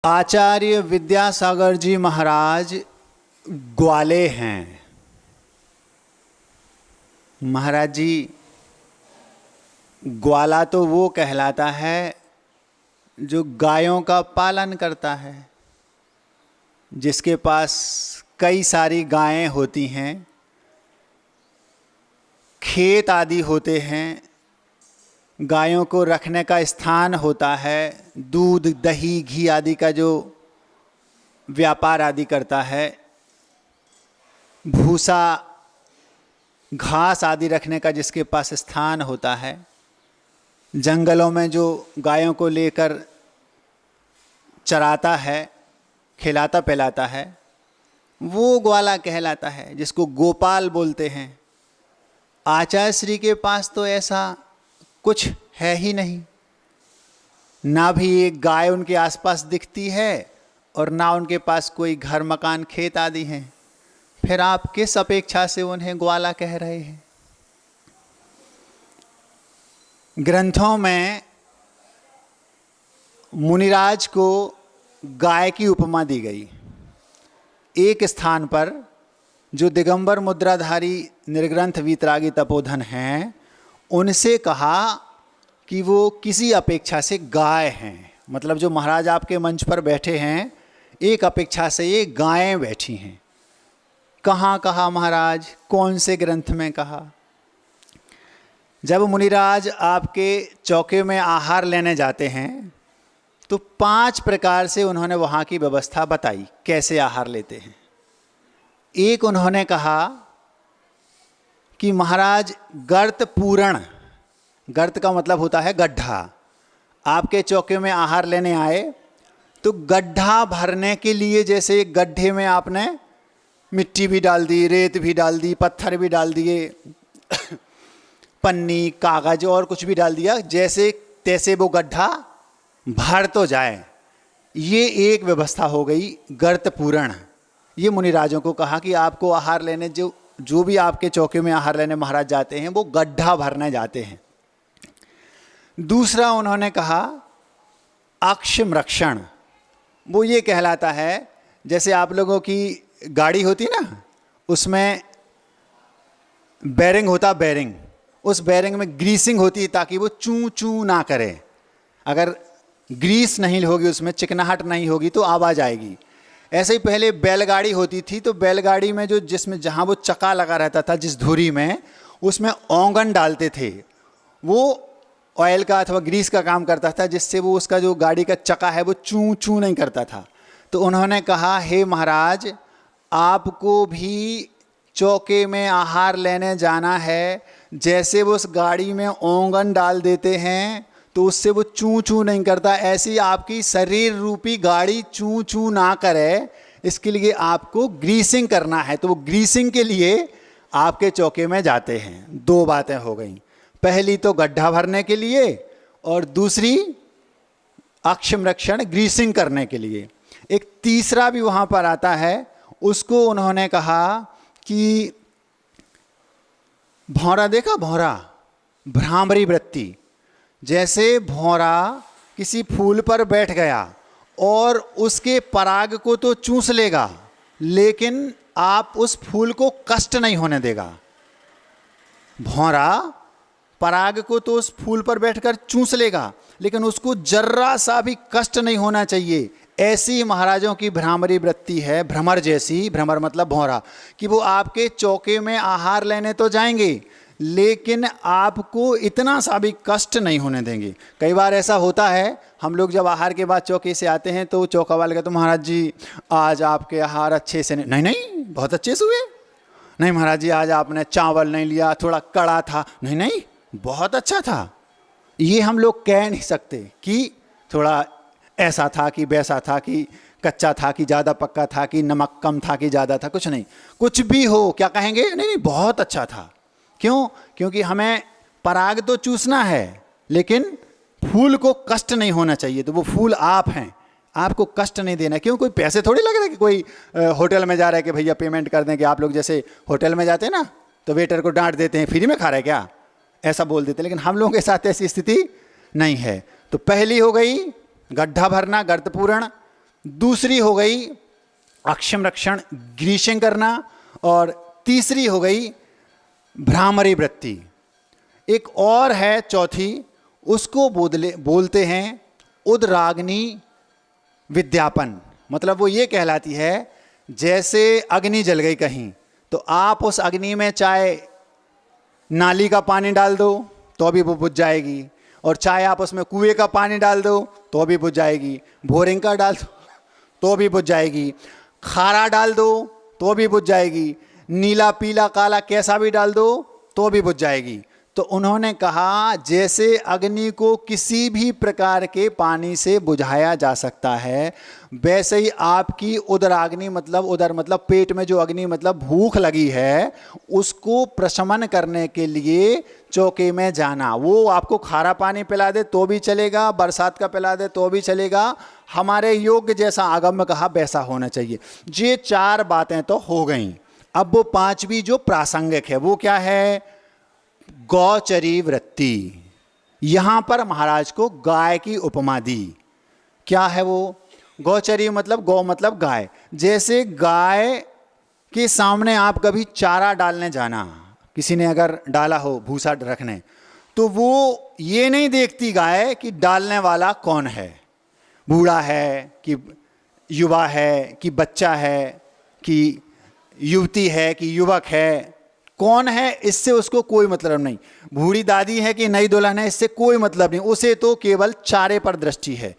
आचार्य विद्यासागर जी महाराज ग्वाले हैं। महाराज जी, ग्वाला तो वो कहलाता है जो गायों का पालन करता है, जिसके पास कई सारी गायें होती हैं, खेत आदि होते हैं, गायों को रखने का स्थान होता है, दूध दही घी आदि का जो व्यापार आदि करता है, भूसा घास आदि रखने का जिसके पास स्थान होता है, जंगलों में जो गायों को लेकर चराता है, खिलाता पिलाता है, वो ग्वाला कहलाता है, जिसको गोपाल बोलते हैं। आचार्य श्री के पास तो ऐसा कुछ है ही नहीं, ना भी एक गाय उनके आसपास दिखती है और ना उनके पास कोई घर मकान खेत आदि हैं। फिर आप किस अपेक्षा से उन्हें ग्वाला कह रहे हैं? ग्रंथों में मुनिराज को गाय की उपमा दी गई। एक स्थान पर जो दिगंबर मुद्राधारी निर्ग्रंथ वीतरागी तपोधन हैं, उनसे कहा कि वो किसी अपेक्षा से गाय हैं। मतलब जो महाराज आपके मंच पर बैठे हैं, एक अपेक्षा से ये गायें बैठी हैं। कहाँ कहा महाराज? कौन से ग्रंथ में कहा? जब मुनिराज आपके चौके में आहार लेने जाते हैं तो 5 प्रकार से उन्होंने वहाँ की व्यवस्था बताई, कैसे आहार लेते हैं। एक उन्होंने कहा कि महाराज गर्त पूरण, गर्त का मतलब होता है गड्ढा। आपके चौके में आहार लेने आए तो गड्ढा भरने के लिए, जैसे गड्ढे में आपने मिट्टी भी डाल दी, रेत भी डाल दी, पत्थर भी डाल दिए, पन्नी कागज और कुछ भी डाल दिया, जैसे तैसे वो गड्ढा भर तो जाए। ये एक व्यवस्था हो गई गर्त पूरण। ये मुनिराजों को कहा कि आपको आहार लेने जो भी आपके चौके में आहार लेने महाराज जाते हैं, वो गड्ढा भरने जाते हैं। दूसरा उन्होंने कहा अक्षमरक्षण। वो ये कहलाता है, जैसे आप लोगों की गाड़ी होती ना, उसमें बेरिंग होता, बेरिंग, उस बेरिंग में ग्रीसिंग होती है ताकि वो चू चू ना करे। अगर ग्रीस नहीं होगी, उसमें चिकनाहट नहीं होगी तो आवाज़ आएगी। ऐसे ही पहले बैलगाड़ी होती थी, तो बैलगाड़ी में जिसमें जहाँ वो चक्का लगा रहता था, जिस धुरी में, उसमें औंगन डालते थे। वो ऑयल का अथवा ग्रीस का काम करता था, जिससे वो उसका जो गाड़ी का चक्का है वो चू चू नहीं करता था। तो उन्होंने कहा, हे महाराज, आपको भी चौके में आहार लेने जाना है, जैसे वो उस गाड़ी में औंगन डाल देते हैं तो उससे वो चू चू नहीं करता, ऐसी आपकी शरीर रूपी गाड़ी चू चू ना करे, इसके लिए आपको ग्रीसिंग करना है। तो वो ग्रीसिंग के लिए आपके चौके में जाते हैं। 2 बातें हो गई, पहली तो गड्ढा भरने के लिए और दूसरी अक्षमरक्षण ग्रीसिंग करने के लिए। एक तीसरा भी वहाँ पर आता है, उसको उन्होंने कहा कि भौरा देखा, भौरा, भ्रामरी वृत्ति। जैसे भौरा किसी फूल पर बैठ गया और उसके पराग को तो चूस लेगा, लेकिन आप उस फूल को कष्ट नहीं होने देगा। भौरा पराग को तो उस फूल पर बैठकर चूस लेगा, लेकिन उसको जर्रा सा भी कष्ट नहीं होना चाहिए। ऐसी महाराजों की भ्रामरी वृत्ति है, भ्रमर जैसी। भ्रमर मतलब भौरा, कि वो आपके चौके में आहार लेने तो जाएंगे, लेकिन आपको इतना सा भी कष्ट नहीं होने देंगे। कई बार ऐसा होता है, हम लोग जब आहार के बाद चौके से आते हैं तो चौका वाले कहते, तो महाराज जी आज आपके आहार अच्छे से नहीं, बहुत अच्छे से हुए। नहीं महाराज जी, आज आपने चावल नहीं लिया, थोड़ा कड़ा था। नहीं, बहुत अच्छा था। ये हम लोग कह नहीं सकते कि थोड़ा ऐसा था कि वैसा था, कि कच्चा था कि ज़्यादा पक्का था, कि नमक कम था कि ज़्यादा था। कुछ नहीं, कुछ भी हो, क्या कहेंगे? नहीं, बहुत अच्छा था। क्यों? क्योंकि हमें पराग तो चूसना है, लेकिन फूल को कष्ट नहीं होना चाहिए। तो वो फूल आप हैं, आपको कष्ट नहीं देना। क्यों? कोई पैसे थोड़ी लग रहे कि कोई होटल में जा रहा है कि भैया पेमेंट कर दें। कि आप लोग जैसे होटल में जाते हैं ना, तो वेटर को डांट देते हैं, फ्री में खा रहे क्या, ऐसा बोल देते हैं। लेकिन हम लोगों के साथ ऐसी स्थिति नहीं है। तो पहली हो गई गड्ढा भरना, गर्त पूरण। दूसरी हो गई अक्षम रक्षण ग्रीशिंग करना, और तीसरी हो गई भ्रामरी वृत्ति। एक और है चौथी, उसको बोलते हैं उद्राग्नि विद्यापन। मतलब वो ये कहलाती है, जैसे अग्नि जल गई कहीं तो आप उस अग्नि में चाहे नाली का पानी डाल दो तो भी वो बुझ जाएगी, और चाहे आप उसमें कुएं का पानी डाल दो तो भी बुझ जाएगी, बोरिंग का डाल दो तो भी बुझ जाएगी, खारा डाल दो तो भी बुझ जाएगी, नीला पीला काला कैसा भी डाल दो तो भी बुझ जाएगी। तो उन्होंने कहा जैसे अग्नि को किसी भी प्रकार के पानी से बुझाया जा सकता है, वैसे ही आपकी उदराग्नि मतलब उदर मतलब पेट में जो अग्नि मतलब भूख लगी है, उसको प्रशमन करने के लिए चौके में जाना। वो आपको खारा पानी पिला दे तो भी चलेगा, बरसात का पिला दे तो भी चलेगा, हमारे योग्य जैसा आगम में कहा वैसा होना चाहिए। ये 4 बातें तो हो गई। अब वो 5वीं जो प्रासंगिक है वो क्या है? गौचरी वृत्ति। यहां पर महाराज को गाय की उपमा दी। क्या है वो? गौचरी मतलब गौ मतलब गाय। जैसे गाय के सामने आप कभी चारा डालने जाना, किसी ने अगर डाला हो भूसा रखने, तो वो ये नहीं देखती गाय कि डालने वाला कौन है, बूढ़ा है कि युवा है कि बच्चा है कि युवती है कि युवक है, कौन है, इससे उसको कोई मतलब नहीं। बूढ़ी दादी है कि नई दुल्हन है, इससे कोई मतलब नहीं, उसे तो केवल चारे पर दृष्टि है।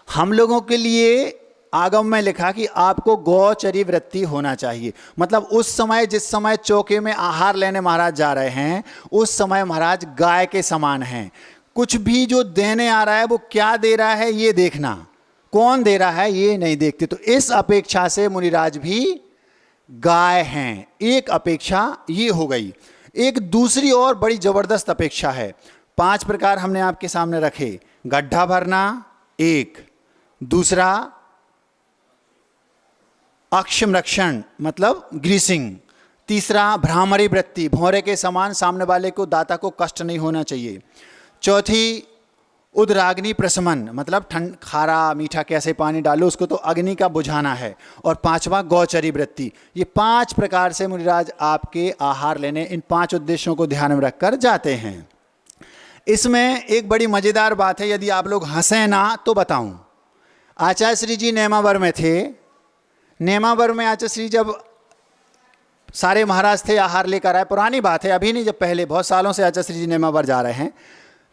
हम लोगों के लिए आगम में लिखा कि आपको गौचरी वृत्ति होना चाहिए। मतलब उस समय जिस समय चौके में आहार लेने महाराज जा रहे हैं, उस समय महाराज गाय के समान हैं। कुछ भी जो देने आ रहा है वो क्या दे रहा है ये देखना, कौन दे रहा है ये नहीं देखते। तो इस अपेक्षा से मुनिराज भी गाय हैं। एक अपेक्षा ये हो गई। एक दूसरी और बड़ी जबरदस्त अपेक्षा है। 5 प्रकार हमने आपके सामने रखे। गड्ढा भरना एक, दूसरा अक्षम रक्षण मतलब ग्रीसिंग, तीसरा भ्रामरी वृत्ति, भौरे के समान सामने वाले को दाता को कष्ट नहीं होना चाहिए, चौथी उद्राग्नि प्रशमन मतलब ठंड खारा मीठा कैसे पानी डालो उसको तो अग्नि का बुझाना है, और 5वां गौचरी वृत्ति। ये 5 प्रकार से मुनिराज आपके आहार लेने इन 5 उद्देश्यों को ध्यान में रखकर जाते हैं। इसमें एक बड़ी मज़ेदार बात है, यदि आप लोग हंसें ना तो बताऊं। आचार्य श्री जी नेमावर में थे। नेमावर में आचार्य श्री जब सारे महाराज थे आहार लेकर आए, पुरानी बात है अभी नहीं, जब पहले बहुत सालों से आचार्य श्री जी नेमावर जा रहे हैं।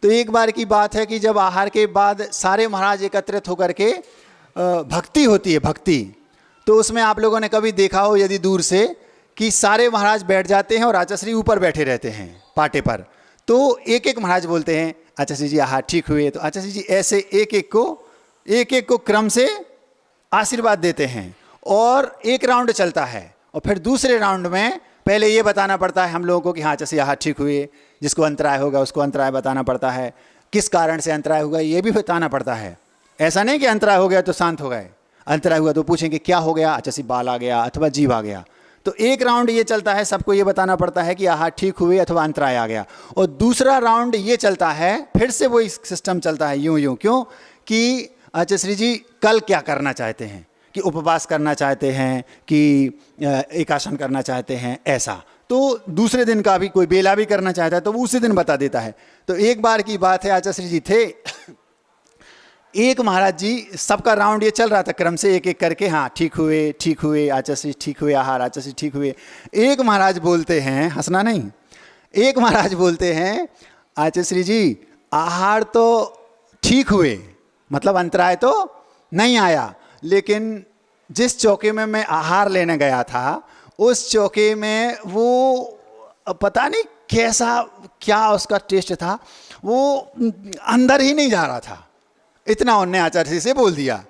तो एक बार की बात है कि जब आहार के बाद सारे महाराज एकत्रित होकर के भक्ति होती है, भक्ति, तो उसमें आप लोगों ने कभी देखा हो यदि दूर से कि सारे महाराज बैठ जाते हैं और आचार्य श्री ऊपर बैठे रहते हैं पाटे पर। तो एक एक महाराज बोलते हैं आचार्य श्री जी आहार ठीक हुए, तो आचार्य श्री जी ऐसे एक एक को क्रम से आशीर्वाद देते हैं, और एक राउंड चलता है, और फिर दूसरे राउंड में पहले ये बताना पड़ता है हम लोगों को कि हाँ आचार्य श्री आहार ठीक हुए, जिसको अंतराय होगा उसको अंतराय बताना पड़ता है, किस कारण से अंतराय होगा ये भी बताना पड़ता है। ऐसा नहीं कि अंतराय हो गया तो शांत हो गए, अंतराय हुआ तो पूछेंगे क्या हो गया, अच्छा सी बाल आ गया अथवा जीव आ गया। तो एक राउंड ये चलता है, सबको ये बताना पड़ता है कि आहार ठीक हुए अथवा अंतराय आ गया, और दूसरा राउंड ये चलता है, फिर से वही सिस्टम चलता है यूं क्यों कि आचार्य श्री जी कल क्या करना चाहते हैं, कि उपवास करना चाहते हैं कि एकासन करना चाहते हैं, ऐसा। तो दूसरे दिन का भी कोई बेला भी करना चाहता है तो वो उसी दिन बता देता है। तो एक बार की बात है आचार्य श्री जी थे, एक महाराज जी सबका राउंड ये चल रहा था क्रम से एक एक करके, हाँ ठीक हुए आचार्य श्री ठीक हुए, आहार आचार्य श्री ठीक हुए। एक महाराज बोलते हैं, हंसना नहीं, एक महाराज बोलते हैं आचार्य श्री जी आहार तो ठीक हुए, मतलब अंतराय तो नहीं आया, लेकिन जिस चौके में मैं आहार लेने गया था उस चौके में वो पता नहीं कैसा क्या उसका टेस्ट था, वो अंदर ही नहीं जा रहा था, इतना उन्होंने आचार्य जी से बोल दिया।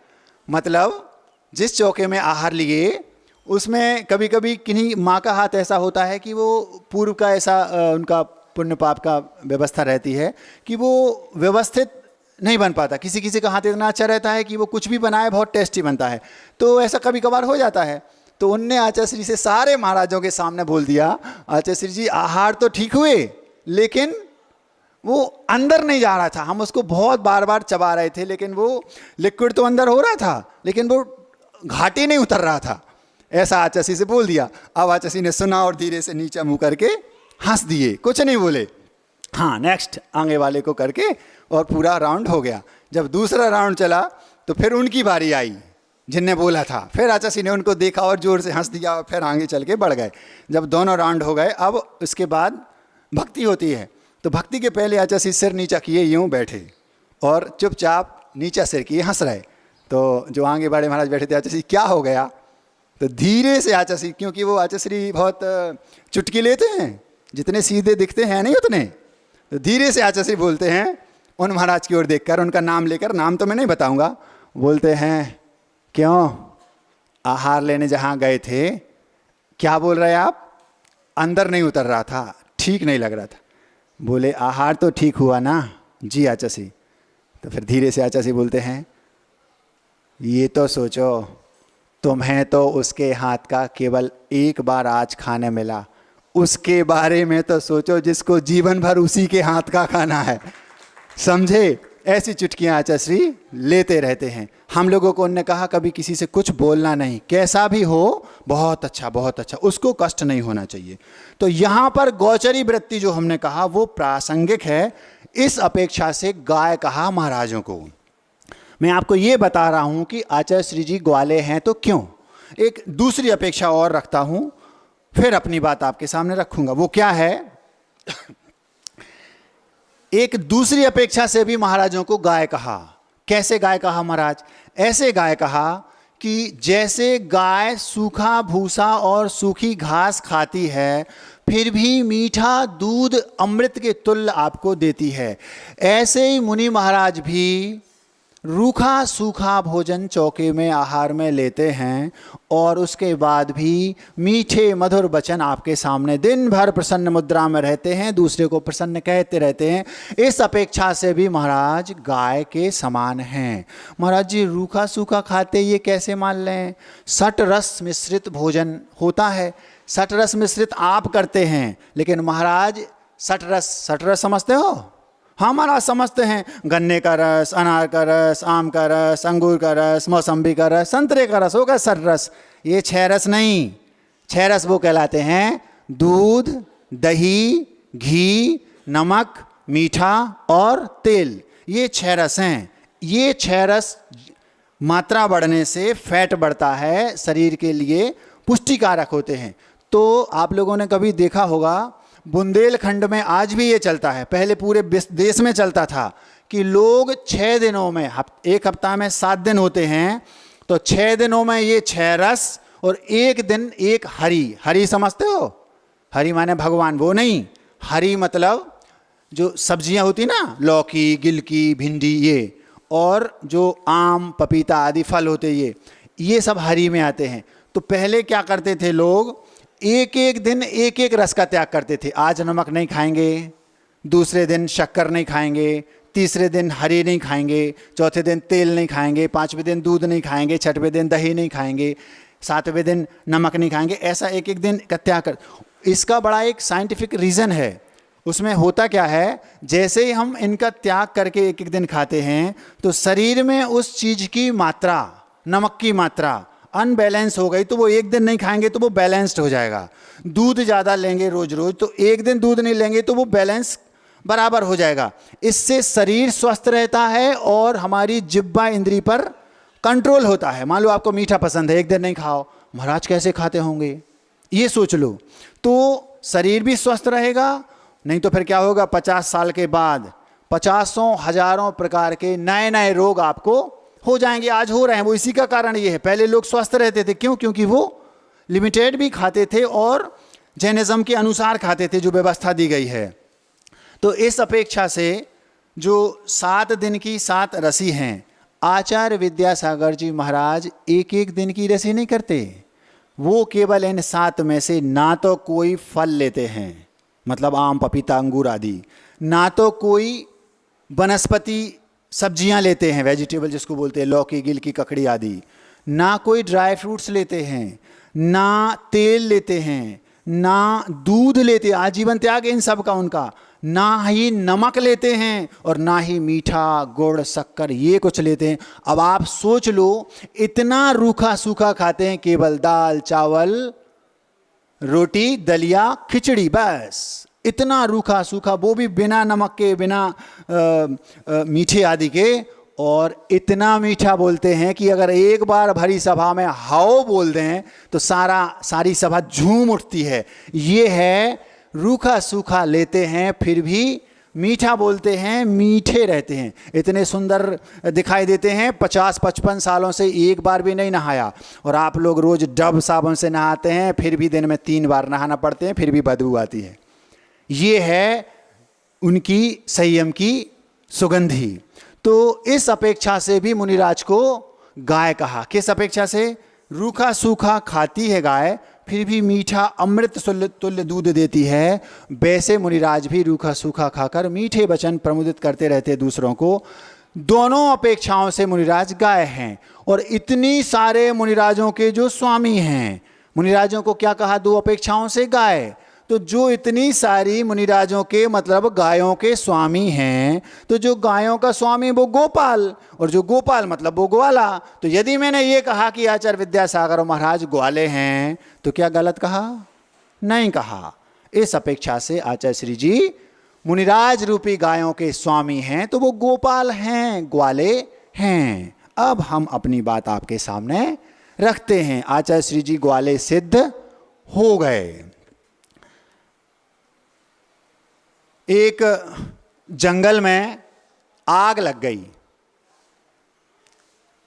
मतलब जिस चौके में आहार लिए उसमें कभी कभी किन्हीं माँ का हाथ ऐसा होता है कि वो पूर्व का ऐसा उनका पुण्य पाप का व्यवस्था रहती है कि वो व्यवस्थित नहीं बन पाता, किसी किसी का हाथ इतना अच्छा रहता है कि वो कुछ भी बनाए बहुत टेस्टी बनता है, तो ऐसा कभी कभार हो जाता है। तो उनने आचार्य श्री से सारे महाराजों के सामने बोल दिया आचार्य श्री जी आहार तो ठीक हुए लेकिन वो अंदर नहीं जा रहा था। हम उसको बहुत बार बार चबा रहे थे, लेकिन वो लिक्विड तो अंदर हो रहा था, लेकिन वो घाटी नहीं उतर रहा था। ऐसा आचसी से बोल दिया। अब आचसी ने सुना और धीरे से नीचा मुंह करके हंस दिए, कुछ नहीं बोले। हाँ, नेक्स्ट आगे वाले को करके और पूरा राउंड हो गया। जब दूसरा राउंड चला तो फिर उनकी बारी आई जिनने बोला था। फिर आचसी ने उनको देखा और जोर से हंस दिया और फिर आगे चल के बढ़ गए। जब दोनों राउंड हो गए, अब उसके बाद भक्ति होती है। तो भक्ति के पहले आचसी सिर नीचा किए यूं बैठे और चुपचाप नीचा सिर किए हंस रहे। तो जो आगे बड़े महाराज बैठे थे, आचसी क्या हो गया? तो धीरे से आचसी, क्योंकि वो आचसी बहुत चुटकी लेते हैं, जितने सीधे दिखते हैं नहीं उतने, तो धीरे से आचसी बोलते हैं उन महाराज की ओर देखकर, उनका नाम लेकर, नाम तो मैं नहीं बताऊंगा, बोलते हैं क्यों आहार लेने जहाँ गए थे, क्या बोल रहे आप? अंदर नहीं उतर रहा था, ठीक नहीं लग रहा था। बोले आहार तो ठीक हुआ ना? जी आचसी। तो फिर धीरे से आचसी बोलते हैं ये तो सोचो, तुम्हें तो उसके हाथ का केवल एक बार आज खाने मिला, उसके बारे में तो सोचो जिसको जीवन भर उसी के हाथ का खाना है। समझे? ऐसी चुटकियां आचसी लेते रहते हैं। हम लोगों को उन्होंने कहा कभी किसी से कुछ बोलना नहीं, कैसा भी हो, बहुत अच्छा बहुत अच्छा, उसको कष्ट नहीं होना चाहिए। तो यहाँ पर गौचरी वृत्ति जो हमने कहा वो प्रासंगिक है, इस अपेक्षा से गाय कहा महाराजों को। मैं आपको ये बता रहा हूँ कि आचार्य श्री जी ग्वाले हैं तो क्यों। एक दूसरी अपेक्षा और रखता हूँ, फिर अपनी बात आपके सामने रखूँगा। वो क्या है? एक दूसरी अपेक्षा से भी महाराजों को गाय कहा। कैसे गाय कहा महाराज? ऐसे गाय कहा कि जैसे गाय सूखा भूसा और सूखी घास खाती है फिर भी मीठा दूध अमृत के तुल्य आपको देती है, ऐसे ही मुनि महाराज भी रूखा सूखा भोजन चौके में आहार में लेते हैं और उसके बाद भी मीठे मधुर वचन आपके सामने दिन भर प्रसन्न मुद्रा में रहते हैं, दूसरे को प्रसन्न कहते रहते हैं। इस अपेक्षा से भी महाराज गाय के समान हैं। महाराज जी रूखा सूखा खाते ये कैसे मान लें? सट रस मिश्रित भोजन होता है। सट रस मिश्रित आप करते हैं, लेकिन महाराज सट रस समझते हो? हमारा समझते हैं गन्ने का रस, अनार का रस, आम का रस, अंगूर का रस, मौसम्बी का रस, संतरे का रस होगा सट रस। ये 6 रस नहीं, 6 रस वो कहलाते हैं दूध, दही, घी, नमक, मीठा और तेल। ये 6 रस हैं। ये 6 रस मात्रा बढ़ने से फैट बढ़ता है, शरीर के लिए पुष्टिकारक होते हैं। तो आप लोगों ने कभी देखा होगा बुंदेलखंड में आज भी ये चलता है, पहले पूरे देश में चलता था कि लोग 6 दिनों में, एक हफ्ता में 7 दिन होते हैं, तो 6 दिनों में ये 6 रस और एक दिन एक हरी। हरी समझते हो? हरी माने भगवान, वो नहीं। हरी मतलब जो सब्जियां होती ना, लौकी, गिलकी, भिंडी, ये, और जो आम पपीता आदि फल होते, ये सब हरी में आते हैं। तो पहले क्या करते थे लोग, एक एक दिन एक एक रस का त्याग करते थे। आज नमक नहीं खाएंगे, दूसरे दिन शक्कर नहीं खाएंगे, तीसरे दिन हरी नहीं खाएंगे, चौथे दिन तेल नहीं खाएंगे, 5वें दिन दूध नहीं खाएंगे, 6वें दिन दही नहीं खाएंगे, 7वें दिन नमक नहीं खाएंगे। ऐसा एक एक दिन का त्याग कर। इसका बड़ा एक साइंटिफिक रीज़न है। उसमें होता क्या है, जैसे ही हम इनका त्याग करके एक एक दिन खाते हैं तो शरीर में उस चीज़ की मात्रा, नमक की मात्रा अनबैलेंस हो गई, तो वो एक दिन नहीं खाएंगे तो वो बैलेंस्ड हो जाएगा। दूध ज़्यादा लेंगे रोज रोज, तो एक दिन दूध नहीं लेंगे तो वो बैलेंस बराबर हो जाएगा। इससे शरीर स्वस्थ रहता है और हमारी जिह्वा इंद्री पर कंट्रोल होता है। मान लो आपको मीठा पसंद है, एक दिन नहीं खाओ, महाराज कैसे खाते होंगे ये सोच लो, तो शरीर भी स्वस्थ रहेगा। नहीं तो फिर क्या होगा, 50 साल के बाद 50 हजारों प्रकार के नए नए रोग आपको हो जाएंगे। आज हो रहे हैं। वो इसी का कारण ये है। पहले लोग स्वस्थ रहते थे, क्यों? क्योंकि वो लिमिटेड भी खाते थे और जैनिज्म के अनुसार खाते थे, जो व्यवस्था दी गई है। तो इस अपेक्षा से जो 7 दिन की 7 रसी हैं, आचार्य विद्यासागर जी महाराज एक एक दिन की रसी नहीं करते। वो केवल इन 7 में से ना तो कोई फल लेते हैं, मतलब आम पपीता अंगूर आदि, ना तो कोई वनस्पति सब्जियां लेते हैं, वेजिटेबल जिसको बोलते हैं, लौकी, गिलकी, ककड़ी आदि, ना कोई ड्राई फ्रूट्स लेते हैं, ना तेल लेते हैं, ना दूध लेते हैं, आजीवन त्याग इन सब का उनका, ना ही नमक लेते हैं और ना ही मीठा गुड़ शक्कर ये कुछ लेते हैं। अब आप सोच लो, इतना रूखा सूखा खाते हैं, केवल दाल चावल रोटी दलिया खिचड़ी, बस इतना रूखा सूखा, वो भी बिना नमक के, बिना मीठे आदि के। और इतना मीठा बोलते हैं कि अगर एक बार भरी सभा में हाओ बोल दें तो सारी सभा झूम उठती है। ये है रूखा सूखा लेते हैं फिर भी मीठा बोलते हैं, मीठे रहते हैं, इतने सुंदर दिखाई देते हैं। 50-55 सालों से एक बार भी नहीं नहाया, और आप लोग रोज डब साबुन से नहाते हैं, फिर भी दिन में 3 बार नहाना पड़ते हैं, फिर भी बदबू आती है। ये है उनकी संयम की सुगंधी। तो इस अपेक्षा से भी मुनिराज को गाय कहा। किस अपेक्षा से? रूखा सूखा खाती है गाय, फिर भी मीठा अमृत तुल्य दूध देती है। वैसे मुनिराज भी रूखा सूखा खाकर मीठे वचन प्रमुदित करते रहते दूसरों को। दोनों अपेक्षाओं से मुनिराज गाय हैं। और इतनी सारे मुनिराजों के जो स्वामी हैं, मुनिराजों को क्या कहा? 2 अपेक्षाओं से गाय। तो जो इतनी सारी मुनिराजों के मतलब गायों के स्वामी हैं, तो जो गायों का स्वामी वो गोपाल, और जो गोपाल मतलब वो ग्वाला। तो यदि मैंने ये कहा कि आचार्य विद्यासागर महाराज ग्वाले हैं, तो क्या गलत कहा? नहीं कहा। इस अपेक्षा से आचार्य श्री जी मुनिराज रूपी गायों के स्वामी हैं, तो वो गोपाल हैं, ग्वाले हैं। अब हम अपनी बात आपके सामने रखते हैं। आचार्य श्री जी ग्वाले सिद्ध हो गए। एक जंगल में आग लग गई,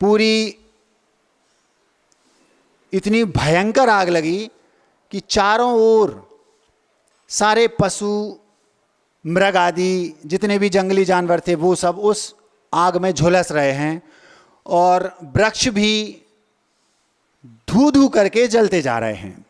पूरी इतनी भयंकर आग लगी कि चारों ओर सारे पशु मृग आदि जितने भी जंगली जानवर थे वो सब उस आग में झुलस रहे हैं, और वृक्ष भी धू धू करके जलते जा रहे हैं।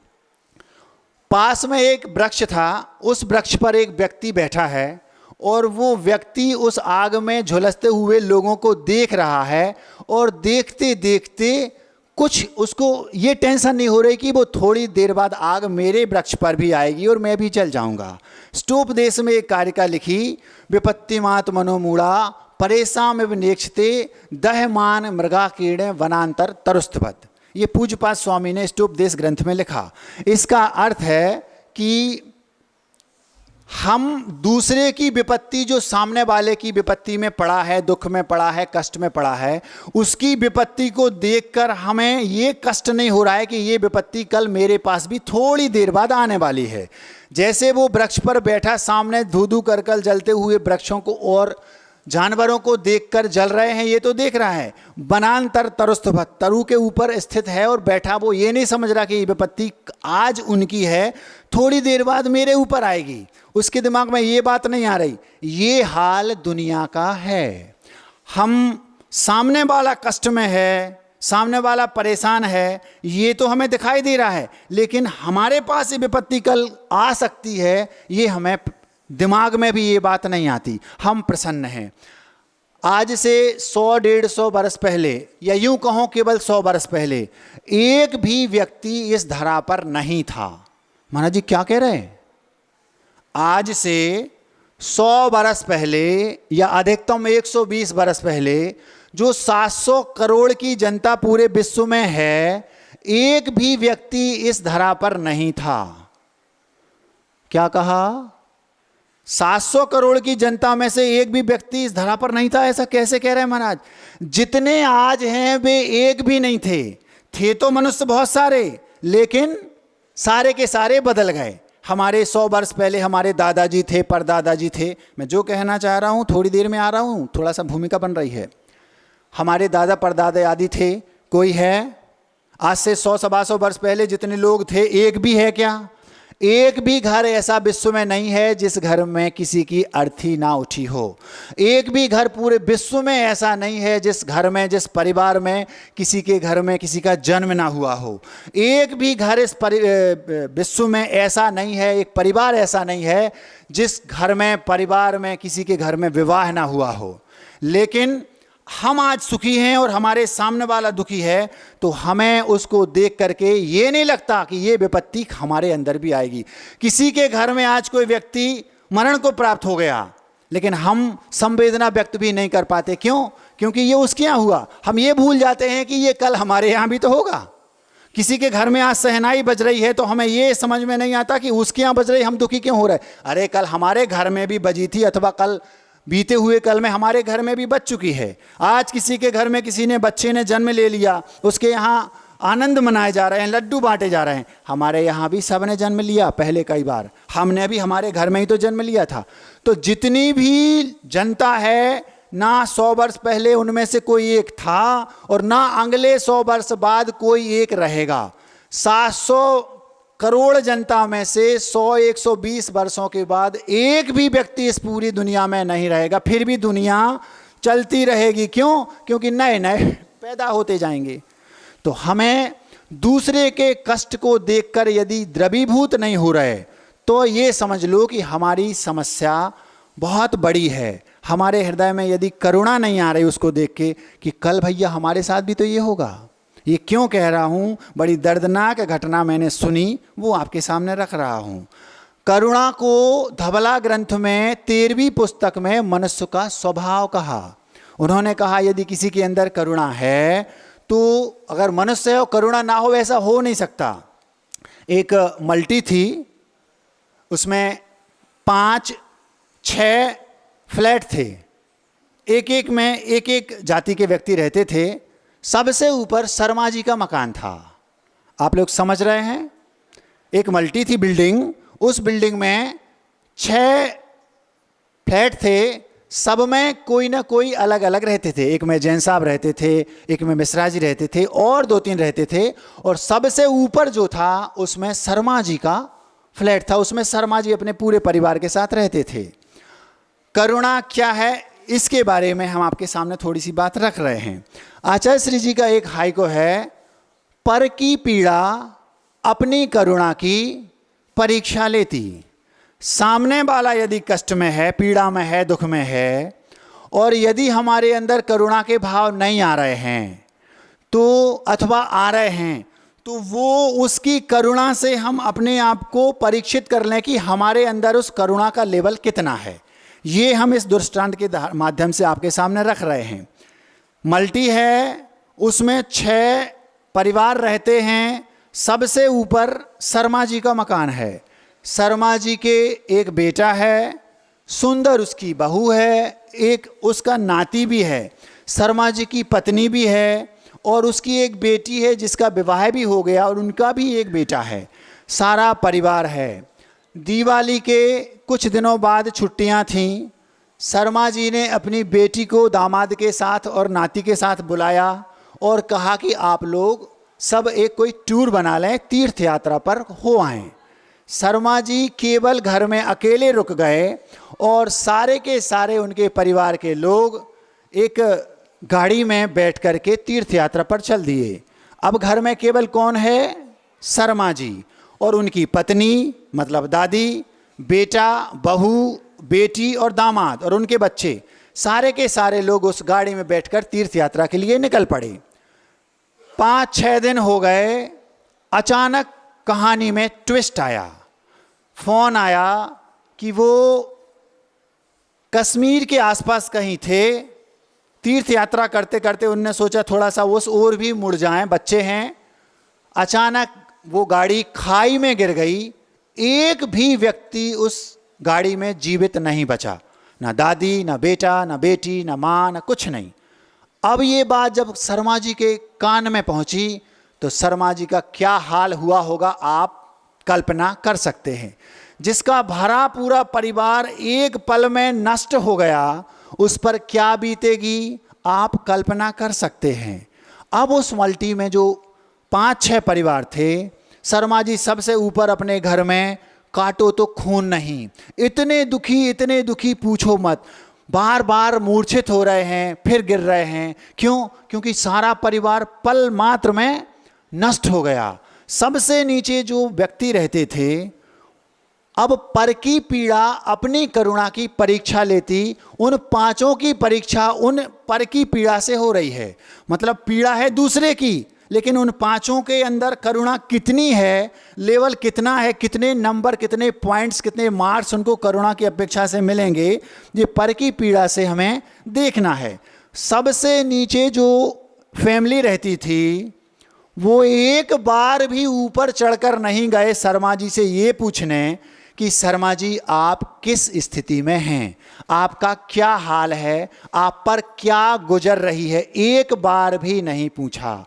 पास में एक वृक्ष था, उस वृक्ष पर एक व्यक्ति बैठा है, और वो व्यक्ति उस आग में झुलसते हुए लोगों को देख रहा है, और देखते देखते कुछ उसको ये टेंशन नहीं हो रही कि वो थोड़ी देर बाद आग मेरे वृक्ष पर भी आएगी और मैं भी जल जाऊंगा। स्टोपदेश में एक कारिका लिखी, विपत्तिमात मनोमूढ़ा परेशान विनेक्षते दहमान मृगा कीड़े वनांतर तरुस्थवत। ये पूज्यपाद स्वामी ने स्टोपदेश ग्रंथ में लिखा। इसका अर्थ है कि हम दूसरे की विपत्ति, जो सामने वाले की विपत्ति में पड़ा है, दुख में पड़ा है, कष्ट में पड़ा है, उसकी विपत्ति को देखकर हमें ये कष्ट नहीं हो रहा है कि ये विपत्ति कल मेरे पास भी थोड़ी देर बाद आने वाली है। जैसे वो वृक्ष पर बैठा सामने धू धू कर कल जलते हुए वृक्षों को और जानवरों को देखकर जल रहे हैं, ये तो देख रहा है। वनांतर तरुस्थभत, तरु के ऊपर स्थित है और बैठा, वो ये नहीं समझ रहा कि ये विपत्ति आज उनकी है, थोड़ी देर बाद मेरे ऊपर आएगी। उसके दिमाग में ये बात नहीं आ रही। ये हाल दुनिया का है। हम सामने वाला कष्ट में है, सामने वाला परेशान है, ये तो हमें दिखाई दे रहा है, लेकिन हमारे पास ये विपत्ति कल आ सकती है, ये हमें दिमाग में भी ये बात नहीं आती। हम प्रसन्न हैं। आज से 100-150 वर्ष पहले, या यूं कहो केवल 100 वर्ष पहले, एक भी व्यक्ति इस धरा पर नहीं था। महाराज जी क्या कह रहे हैं? आज से 100 वर्ष पहले या अधिकतम 120 वर्ष पहले जो 700 करोड़ की जनता पूरे विश्व में है, एक भी व्यक्ति इस धरा पर नहीं था। क्या कहा? 700 करोड़ की जनता में से एक भी व्यक्ति इस धरा पर नहीं था। ऐसा कैसे कह रहे हैं महाराज? जितने आज हैं वे एक भी नहीं थे तो मनुष्य बहुत सारे, लेकिन सारे के सारे बदल गए। हमारे 100 वर्ष पहले हमारे दादाजी थे, परदादाजी थे। मैं जो कहना चाह रहा हूँ थोड़ी देर में आ रहा हूँ, थोड़ा सा भूमिका बन रही है। हमारे दादा परदादा आदि थे, कोई है? आज से 100-125 वर्ष पहले जितने लोग थे, एक भी है क्या? एक भी घर ऐसा विश्व में नहीं है जिस घर में किसी की अर्थी ना उठी हो। एक भी घर पूरे विश्व में ऐसा नहीं है जिस घर में, जिस परिवार में किसी के घर में किसी का जन्म ना हुआ हो। एक भी घर इस विश्व में ऐसा नहीं है, एक परिवार ऐसा नहीं है जिस घर में, परिवार में किसी के घर में विवाह ना हुआ हो। लेकिन हम आज सुखी हैं और हमारे सामने वाला दुखी है, तो हमें उसको देख करके ये नहीं लगता कि ये विपत्ति हमारे अंदर भी आएगी। किसी के घर में आज कोई व्यक्ति मरण को प्राप्त हो गया, लेकिन हम संवेदना व्यक्त भी नहीं कर पाते। क्यों? क्योंकि ये उसके यहाँ हुआ। हम ये भूल जाते हैं कि ये कल हमारे यहाँ भी तो होगा। किसी के घर में आज शहनाई बज रही है तो हमें ये समझ में नहीं आता कि उसके यहाँ बज रही, हम दुखी क्यों हो रहे? अरे कल हमारे घर में भी बजी थी, अथवा कल बीते हुए कल में हमारे घर में भी बज चुकी है। आज किसी के घर में किसी ने बच्चे ने जन्म ले लिया, उसके यहाँ आनंद मनाए जा रहे हैं, लड्डू बांटे जा रहे हैं। हमारे यहाँ भी सब ने जन्म लिया पहले कई बार, हमने भी हमारे घर में ही तो जन्म लिया था। तो जितनी भी जनता है, ना 100 वर्ष पहले उनमें से कोई एक था और ना अगले 100 वर्ष बाद कोई एक रहेगा। 700 करोड़ जनता में से 100-120 वर्षों के बाद एक भी व्यक्ति इस पूरी दुनिया में नहीं रहेगा। फिर भी दुनिया चलती रहेगी। क्यों? क्योंकि नए नए पैदा होते जाएंगे। तो हमें दूसरे के कष्ट को देखकर यदि द्रवीभूत नहीं हो रहे तो ये समझ लो कि हमारी समस्या बहुत बड़ी है। हमारे हृदय में यदि करुणा नहीं आ रही उसको देख के कि कल भैया हमारे साथ भी तो ये होगा। ये क्यों कह रहा हूँ? बड़ी दर्दनाक घटना मैंने सुनी, वो आपके सामने रख रहा हूँ। करुणा को धवला ग्रंथ में 13वीं पुस्तक में मनुष्य का स्वभाव कहा। उन्होंने कहा यदि किसी के अंदर करुणा है तो अगर मनुष्य हो करुणा ना हो ऐसा हो नहीं सकता। एक मल्टी थी, उसमें 5-6 फ्लैट थे, एक एक में एक एक जाति के व्यक्ति रहते थे। सबसे ऊपर शर्मा जी का मकान था। आप लोग समझ रहे हैं? एक मल्टी थी बिल्डिंग, उस बिल्डिंग में 6 फ्लैट थे, सब में कोई ना कोई अलग अलग रहते थे। एक में जैन साहब रहते थे, एक में मिश्रा जी रहते थे और 2-3 रहते थे। और सबसे ऊपर जो था उसमें शर्मा जी का फ्लैट था, उसमें शर्मा जी अपने पूरे परिवार के साथ रहते थे। करुणा क्या है इसके बारे में हम आपके सामने थोड़ी सी बात रख रहे हैं। आचार्य श्री जी का एक हाइको है, पर की पीड़ा अपनी करुणा की परीक्षा लेती। सामने वाला यदि कष्ट में है, पीड़ा में है, दुख में है, और यदि हमारे अंदर करुणा के भाव नहीं आ रहे हैं तो अथवा आ रहे हैं तो वो उसकी करुणा से हम अपने आप को परीक्षित कर लें कि हमारे अंदर उस करुणा का लेवल कितना है। ये हम इस दृष्टांत के माध्यम से आपके सामने रख रहे हैं। मल्टी है, उसमें 6 परिवार रहते हैं। सबसे ऊपर शर्मा जी का मकान है। शर्मा जी के एक बेटा है, सुंदर उसकी बहू है, एक उसका नाती भी है, शर्मा जी की पत्नी भी है और उसकी एक बेटी है जिसका विवाह भी हो गया और उनका भी एक बेटा है। सारा परिवार है। दिवाली के कुछ दिनों बाद छुट्टियां थीं। शर्मा जी ने अपनी बेटी को दामाद के साथ और नाती के साथ बुलाया और कहा कि आप लोग सब एक कोई टूर बना लें, तीर्थ यात्रा पर हो आएं। शर्मा जी केवल घर में अकेले रुक गए और सारे के सारे उनके परिवार के लोग एक गाड़ी में बैठ कर के तीर्थ यात्रा पर चल दिए। अब घर में केवल कौन है? शर्मा जी और उनकी पत्नी मतलब दादी, बेटा, बहू, बेटी और दामाद और उनके बच्चे। सारे के सारे लोग उस गाड़ी में बैठकर तीर्थ यात्रा के लिए निकल पड़े। 5-6 दिन हो गए। अचानक कहानी में ट्विस्ट आया। फोन आया कि वो कश्मीर के आसपास कहीं थे। तीर्थ यात्रा करते करते उनने सोचा थोड़ा सा उस ओर भी मुड़ जाएं, बच्चे हैं। अचानक वो गाड़ी खाई में गिर गई। एक भी व्यक्ति उस गाड़ी में जीवित नहीं बचा, ना दादी, ना बेटा, ना बेटी, ना माँ, ना कुछ नहीं। अब ये बात जब शर्मा जी के कान में पहुंची तो शर्मा जी का क्या हाल हुआ होगा आप कल्पना कर सकते हैं। जिसका भरा पूरा परिवार एक पल में नष्ट हो गया, उस पर क्या बीतेगी आप कल्पना कर सकते हैं। अब उस मल्टी में जो 5-6 परिवार थे, शर्मा जी सबसे ऊपर अपने घर में, काटो तो खून नहीं, इतने दुखी पूछो मत। बार बार मूर्छित हो रहे हैं, फिर गिर रहे हैं। क्यों? क्योंकि सारा परिवार पल मात्र में नष्ट हो गया। सबसे नीचे जो व्यक्ति रहते थे, अब पर की पीड़ा अपनी करुणा की परीक्षा लेती। उन 5 की परीक्षा उन पर की पीड़ा से हो रही है। मतलब पीड़ा है दूसरे की, लेकिन उन पांचों के अंदर करुणा कितनी है, लेवल कितना है, कितने नंबर, कितने पॉइंट्स, कितने मार्क्स उनको करुणा की अपेक्षा से मिलेंगे, ये पर की पीड़ा से हमें देखना है। सबसे नीचे जो फैमिली रहती थी वो एक बार भी ऊपर चढ़कर नहीं गए शर्मा जी से ये पूछने कि शर्मा जी आप किस स्थिति में हैं, आपका क्या हाल है, आप पर क्या गुजर रही है, एक बार भी नहीं पूछा।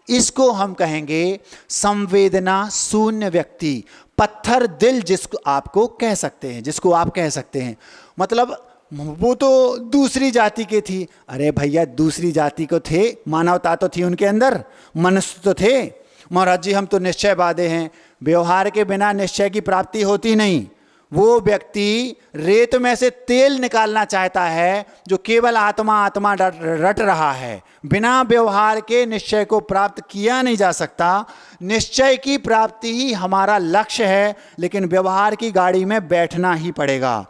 इसको हम कहेंगे संवेदना शून्य व्यक्ति, पत्थर दिल जिसको आपको कह सकते हैं, जिसको आप कह सकते हैं। मतलब वो तो दूसरी जाति के थी, अरे भैया दूसरी जाति को थे, मानवता तो थी उनके अंदर, मनुष्य तो थे। महाराज जी हम तो निश्चयवादी हैं, व्यवहार के बिना निश्चय की प्राप्ति होती नहीं। वो व्यक्ति रेत में से तेल निकालना चाहता है जो केवल आत्मा आत्मा रट रहा है, बिना व्यवहार के निश्चय को प्राप्त किया नहीं जा सकता। निश्चय की प्राप्ति ही हमारा लक्ष्य है, लेकिन व्यवहार की गाड़ी में बैठना ही पड़ेगा।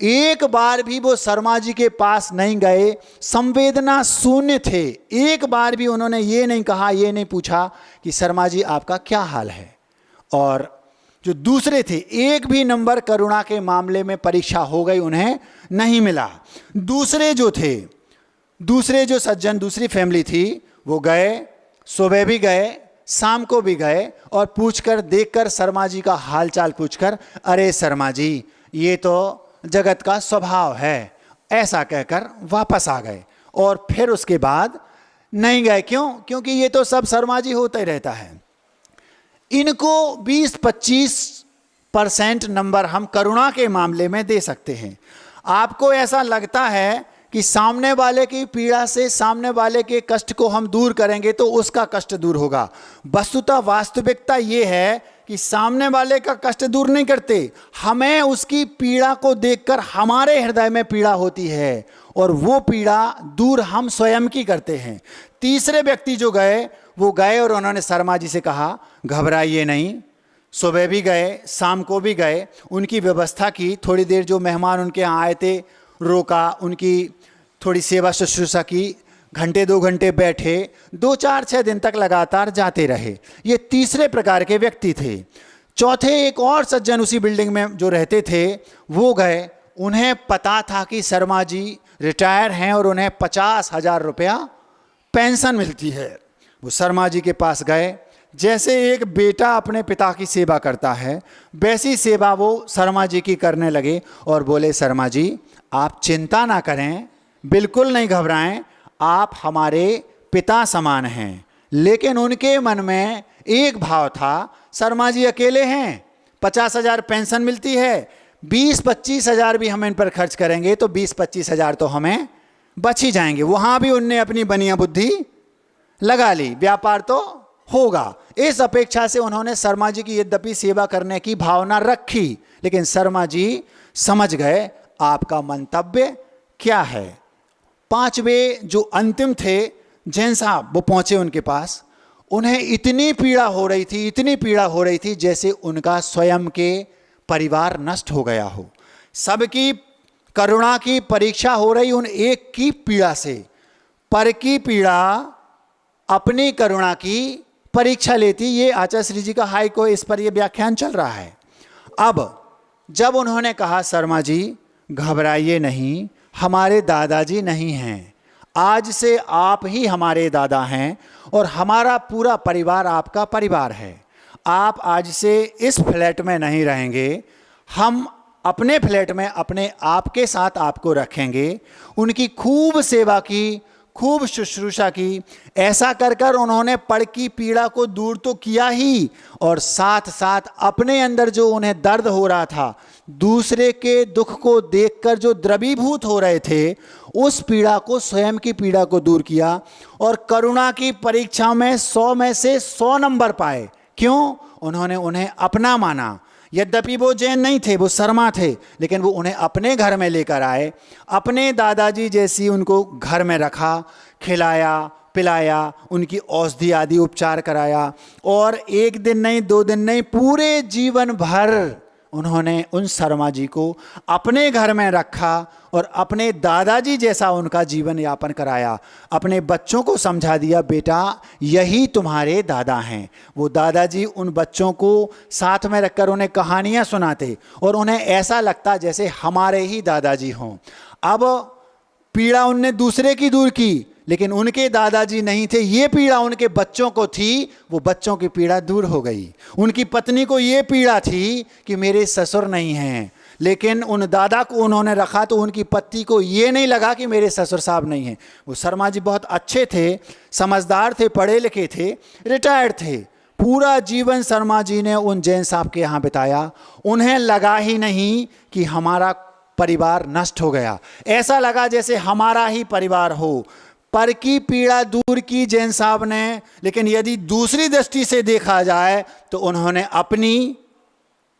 एक बार भी वो शर्मा जी के पास नहीं गए, संवेदना शून्य थे। एक बार भी उन्होंने ये नहीं कहा, ये नहीं पूछा कि शर्मा जी आपका क्या हाल है। और जो दूसरे थे, एक भी नंबर करुणा के मामले में परीक्षा हो गई, उन्हें नहीं मिला। दूसरे जो थे, दूसरे जो सज्जन, दूसरी फैमिली थी, वो गए, सुबह भी गए, शाम को भी गए, और पूछकर देखकर शर्मा जी का हालचाल पूछकर, अरे शर्मा जी ये तो जगत का स्वभाव है, ऐसा कहकर वापस आ गए। और फिर उसके बाद नहीं गए। क्यों? क्योंकि ये तो सब शर्मा जी होता ही रहता है। इनको 20-25% नंबर हम करुणा के मामले में दे सकते हैं। आपको ऐसा लगता है कि सामने वाले की पीड़ा से, सामने वाले के कष्ट को हम दूर करेंगे तो उसका कष्ट दूर होगा। वस्तुतः वास्तविकता ये है कि सामने वाले का कष्ट दूर नहीं करते, हमें उसकी पीड़ा को देखकर हमारे हृदय में पीड़ा होती है, और वो पीड़ा दूर हम स्वयं की करते हैं। तीसरे व्यक्ति जो गए, वो गए और उन्होंने शर्मा जी से कहा घबराइए नहीं। सुबह भी गए, शाम को भी गए, उनकी व्यवस्था की, थोड़ी देर जो मेहमान उनके यहाँ आए थे रोका, उनकी थोड़ी सेवा शुश्रूषा की, घंटे 2 घंटे बैठे, 2-4-6 दिन तक लगातार जाते रहे। ये तीसरे प्रकार के व्यक्ति थे। चौथे एक और सज्जन उसी बिल्डिंग में जो रहते थे, वो गए, उन्हें पता था कि शर्मा जी रिटायर हैं और उन्हें 50,000 रुपया पेंशन मिलती है। वो शर्मा जी के पास गए, जैसे एक बेटा अपने पिता की सेवा करता है, वैसी सेवा वो शर्मा जी की करने लगे और बोले शर्मा जी आप चिंता ना करें, बिल्कुल नहीं घबराएं, आप हमारे पिता समान हैं। लेकिन उनके मन में एक भाव था, शर्मा जी अकेले हैं, 50,000 पेंशन मिलती है, 20-25 हज़ार भी हम इन पर खर्च करेंगे तो 20-25 हज़ार तो हमें बच ही जाएंगे। वहाँ भी उनने अपनी बनिया बुद्धि लगा ली, व्यापार तो होगा। इस अपेक्षा से उन्होंने शर्मा जी की यद्यपि सेवा करने की भावना रखी, लेकिन शर्मा जी समझ गए आपका मंतव्य क्या है। 5वें जो अंतिम थे जैन साहब, वो पहुंचे उनके पास। उन्हें इतनी पीड़ा हो रही थी, इतनी पीड़ा हो रही थी जैसे उनका स्वयं के परिवार नष्ट हो गया हो। सबकी करुणा की परीक्षा हो रही उन एक की पीड़ा से। पर की पीड़ा अपनी करुणा की परीक्षा लेती। ये आचार्य श्री जी का हाई को इस पर ये व्याख्यान चल रहा है। अब जब उन्होंने कहा शर्मा जी घबराइए नहीं, हमारे दादाजी नहीं हैं, आज से आप ही हमारे दादा हैं और हमारा पूरा परिवार आपका परिवार है। आप आज से इस फ्लैट में नहीं रहेंगे, हम अपने फ्लैट में अपने आपके साथ आपको रखेंगे। उनकी खूब सेवा की, खूब शुश्रूषा की। ऐसा कर कर उन्होंने पड़ की पीड़ा को दूर तो किया ही, और साथ साथ अपने अंदर जो उन्हें दर्द हो रहा था, दूसरे के दुख को देखकर जो द्रवीभूत हो रहे थे, उस पीड़ा को, स्वयं की पीड़ा को दूर किया। और करुणा की परीक्षा में 100 में से 100 नंबर पाए। क्यों? उन्होंने उन्हें अपना माना। यद्यपि वो जैन नहीं थे, वो शर्मा थे, लेकिन वो उन्हें अपने घर में लेकर आए, अपने दादाजी जैसी उनको घर में रखा, खिलाया पिलाया, उनकी औषधि आदि उपचार कराया। और एक दिन नहीं, 2 दिन नहीं, पूरे जीवन भर उन्होंने उन शर्मा जी को अपने घर में रखा और अपने दादाजी जैसा उनका जीवन यापन कराया। अपने बच्चों को समझा दिया, बेटा यही तुम्हारे दादा हैं। वो दादाजी उन बच्चों को साथ में रखकर उन्हें कहानियां सुनाते और उन्हें ऐसा लगता जैसे हमारे ही दादाजी हों। अब पीड़ा उनने दूसरे की दूर की, लेकिन उनके दादाजी नहीं थे, ये पीड़ा उनके बच्चों को थी, वो बच्चों की पीड़ा दूर हो गई। उनकी पत्नी को ये पीड़ा थी कि मेरे ससुर नहीं हैं, लेकिन उन दादा को उन्होंने रखा तो उनकी पत्नी को ये नहीं लगा कि मेरे ससुर साहब नहीं हैं। वो शर्मा जी बहुत अच्छे थे, समझदार थे, पढ़े लिखे थे, रिटायर्ड थे। पूरा जीवन शर्मा जी ने उन जैन साहब के यहाँ बिताया। उन्हें लगा ही नहीं कि हमारा परिवार नष्ट हो गया, ऐसा लगा जैसे हमारा ही परिवार हो। पर की पीड़ा दूर की जैन साहब ने, लेकिन यदि दूसरी दृष्टि से देखा जाए तो उन्होंने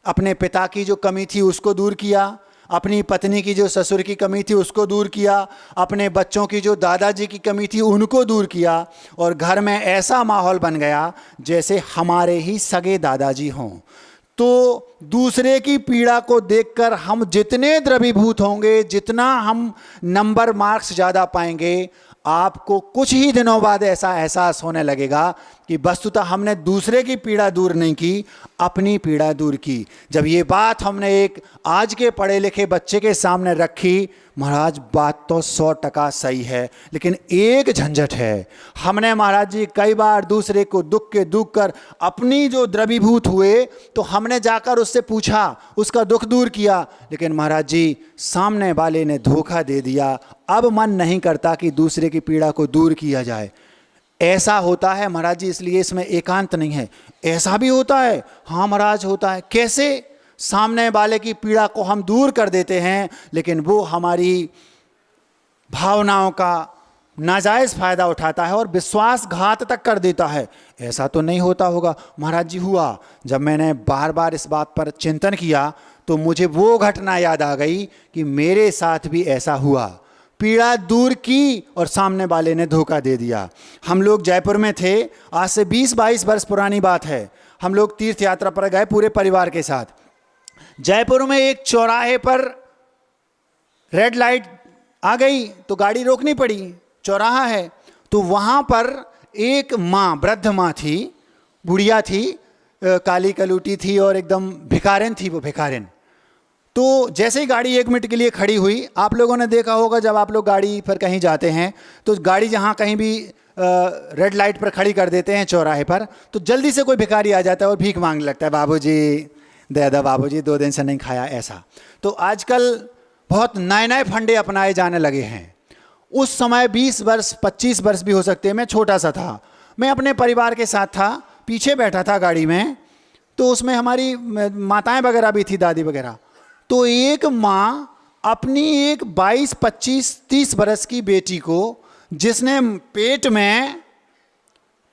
अपने पिता की जो कमी थी उसको दूर किया, अपनी पत्नी की जो ससुर की कमी थी उसको दूर किया, अपने बच्चों की जो दादाजी की कमी थी उनको दूर किया, और घर में ऐसा माहौल बन गया जैसे हमारे ही सगे दादाजी हों। तो दूसरे की पीड़ा को देखकर हम जितने द्रवीभूत होंगे, जितना हम नंबर मार्क्स ज़्यादा पाएंगे, आपको कुछ ही दिनों बाद ऐसा एहसास होने लगेगा कि वस्तुतः हमने दूसरे की पीड़ा दूर नहीं की, अपनी पीड़ा दूर की। जब ये बात हमने एक आज के पढ़े लिखे बच्चे के सामने रखी, महाराज बात तो 100% सही है, लेकिन एक झंझट है। हमने महाराज जी कई बार दूसरे को दुख के दुख कर अपनी जो द्रवीभूत हुए तो हमने जाकर उससे पूछा, उसका दुख दूर किया, लेकिन महाराज जी सामने वाले ने धोखा दे दिया। अब मन नहीं करता कि दूसरे की पीड़ा को दूर किया जाए। ऐसा होता है महाराज जी, इसलिए इसमें एकांत नहीं है। ऐसा भी होता है, हाँ महाराज होता है। कैसे? सामने वाले की पीड़ा को हम दूर कर देते हैं, लेकिन वो हमारी भावनाओं का नाजायज़ फ़ायदा उठाता है और विश्वासघात तक कर देता है। ऐसा तो नहीं होता होगा महाराज जी। हुआ। जब मैंने बार बार इस बात पर चिंतन किया तो मुझे वो घटना याद आ गई कि मेरे साथ भी ऐसा हुआ। पीड़ा दूर की और सामने वाले ने धोखा दे दिया। हम लोग जयपुर में थे, आज से 20-22 वर्ष पुरानी बात है। हम लोग तीर्थ यात्रा पर गए पूरे परिवार के साथ। जयपुर में एक चौराहे पर रेड लाइट आ गई तो गाड़ी रोकनी पड़ी। चौराहा है तो वहाँ पर एक माँ, वृद्ध माँ थी, बुढ़िया थी, काली कलूटी थी और एकदम भिखारिन थी। वो भिखारिन तो जैसे ही गाड़ी 1 मिनट के लिए खड़ी हुई, आप लोगों ने देखा होगा जब आप लोग गाड़ी पर कहीं जाते हैं तो गाड़ी जहाँ कहीं भी रेड लाइट पर खड़ी कर देते हैं चौराहे पर, तो जल्दी से कोई भिखारी आ जाता है और भीख मांगने लगता है, बाबूजी दे दो, बाबूजी 2 दिन से नहीं खाया, ऐसा। तो आजकल बहुत नए नए फंडे अपनाए जाने लगे हैं। उस समय 20 वर्ष 25 वर्ष भी हो सकते हैं, मैं छोटा सा था, मैं अपने परिवार के साथ था, पीछे बैठा था गाड़ी में। तो उसमें हमारी माताएं वगैरह भी थी, दादी वगैरह। तो एक माँ अपनी एक 22, 25, 30 बरस की बेटी को, जिसने पेट में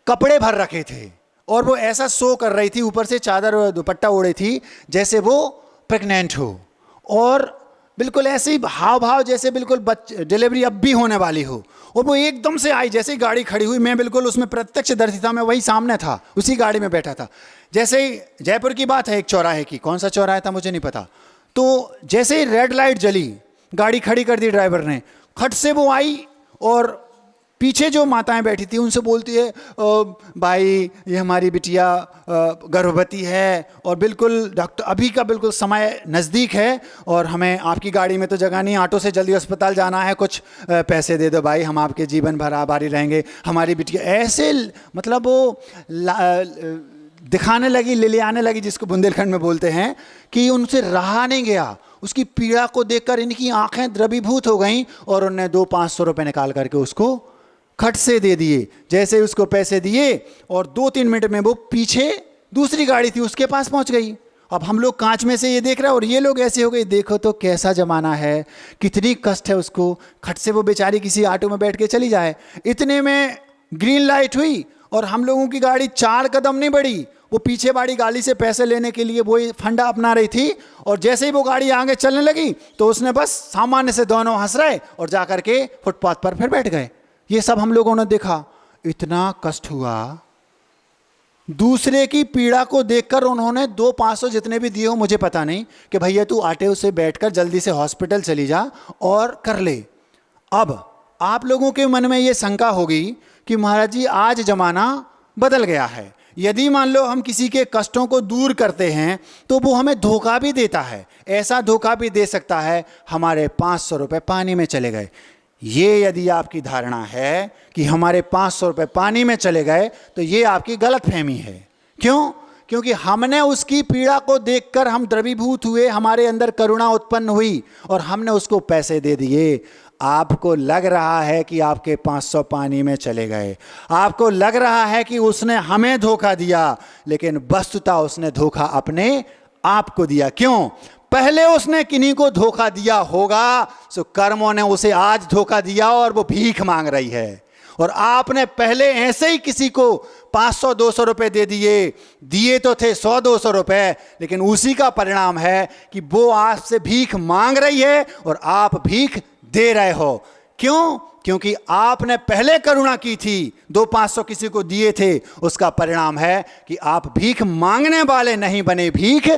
कपड़े भर रखे थे और वो ऐसा सो कर रही थी, ऊपर से चादर और दुपट्टा ओढ़े थी जैसे वो प्रेग्नेंट हो, और बिल्कुल ऐसे ही हाव भाव जैसे बिल्कुल डिलीवरी अब भी होने वाली हो। और वो एकदम से आई, जैसे ही गाड़ी खड़ी हुई, मैं बिल्कुल उसमें प्रत्यक्षदर्शी था, मैं वही सामने था, उसी गाड़ी में बैठा था। जैसे ही, जयपुर की बात है, एक चौराहे की, कौन सा चौराहा था मुझे नहीं पता, तो जैसे ही रेड लाइट जली, गाड़ी खड़ी कर दी ड्राइवर ने, खट से वो आई और पीछे जो माताएं बैठी थी उनसे बोलती है, भाई ये हमारी बिटिया गर्भवती है और बिल्कुल डॉक्टर अभी का बिल्कुल समय नज़दीक है और हमें आपकी गाड़ी में तो जगह नहीं, ऑटो से जल्दी अस्पताल जाना है, कुछ पैसे दे दो भाई, हम आपके जीवन भर आभारी रहेंगे। हमारी बिटिया ऐसे, मतलब वो दिखाने लगी, ले आने लगी, जिसको बुंदेलखंड में बोलते हैं, कि उनसे रहा नहीं गया। उसकी पीड़ा को देखकर इनकी आंखें द्रवीभूत हो गईं और उन्होंने 200-500 रुपये निकाल करके उसको खट से दे दिए। जैसे उसको पैसे दिए और 2-3 मिनट में वो पीछे दूसरी गाड़ी थी उसके पास पहुंच गई। अब हम लोग कांच में से ये देख रहे हैं और ये लोग ऐसे हो गए, देखो तो कैसा जमाना है, कितनी कष्ट है उसको। खट से वो बेचारी किसी ऑटो में बैठ के चली जाए। इतने में ग्रीन लाइट हुई और हम लोगों की गाड़ी 4 कदम नहीं बढ़ी, वो पीछे वाली गाड़ी से पैसे लेने के लिए वही फंडा अपना रही थी, और जैसे ही वो गाड़ी आगे चलने लगी तो उसने बस सामान्य से दोनों हंस रहे और जा करके फुटपाथ पर फिर बैठ गए। ये सब हम लोगों ने देखा। इतना कष्ट हुआ, दूसरे की पीड़ा को देखकर उन्होंने 200-500 जितने भी दिए हो मुझे पता नहीं, कि भैया तू ऑटो से बैठकर जल्दी से हॉस्पिटल चली जा और कर ले। अब आप लोगों के मन में ये शंका होगी कि महाराज जी आज जमाना बदल गया है, यदि मान लो हम किसी के कष्टों को दूर करते हैं तो वो हमें धोखा भी देता है, ऐसा धोखा भी दे सकता है हमारे 500 रुपये पानी में चले गए। ये यदि आपकी धारणा है कि हमारे 500 रुपये पानी में चले गए तो ये आपकी गलत फहमी है। क्यों? क्योंकि हमने उसकी पीड़ा को देखकर हम द्रवीभूत हुए, हमारे अंदर करुणा उत्पन्न हुई और हमने उसको पैसे दे दिए। आपको लग रहा है कि आपके 500 पानी में चले गए, आपको लग रहा है कि उसने हमें धोखा दिया, लेकिन वस्तुतः उसने धोखा अपने आप को दिया। क्यों? पहले उसने किन्हीं को धोखा दिया होगा, सो कर्मों ने उसे आज धोखा दिया और वो भीख मांग रही है। और आपने पहले ऐसे ही किसी को 500-200 रुपए दे दिए तो थे 100-200 रुपए, लेकिन उसी का परिणाम है कि वो आपसे भीख मांग रही है और आप भीख दे रहे हो। क्यों? क्योंकि आपने पहले करुणा की थी, 200-500 किसी को दिए थे, उसका परिणाम है कि आप भीख मांगने वाले नहीं बने, भीख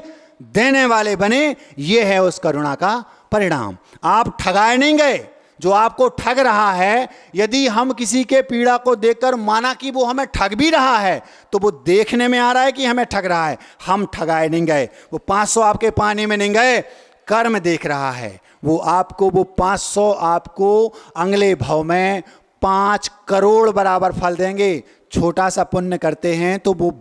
देने वाले बने। ये है उस करुणा का परिणाम। आप ठगाए नहीं गए। जो आपको ठग रहा है, यदि हम किसी के पीड़ा को देखकर माना कि वो हमें ठग भी रहा है, तो वो देखने में आ रहा है कि हमें ठग रहा है, हम ठगाए नहीं गए। वो 500 आपके पानी में नहीं गए, कर्म देख रहा है। वो 500 आपको अगले भव में 5 करोड़ बराबर फल देंगे। छोटा सा पुण्य करते हैं तो वो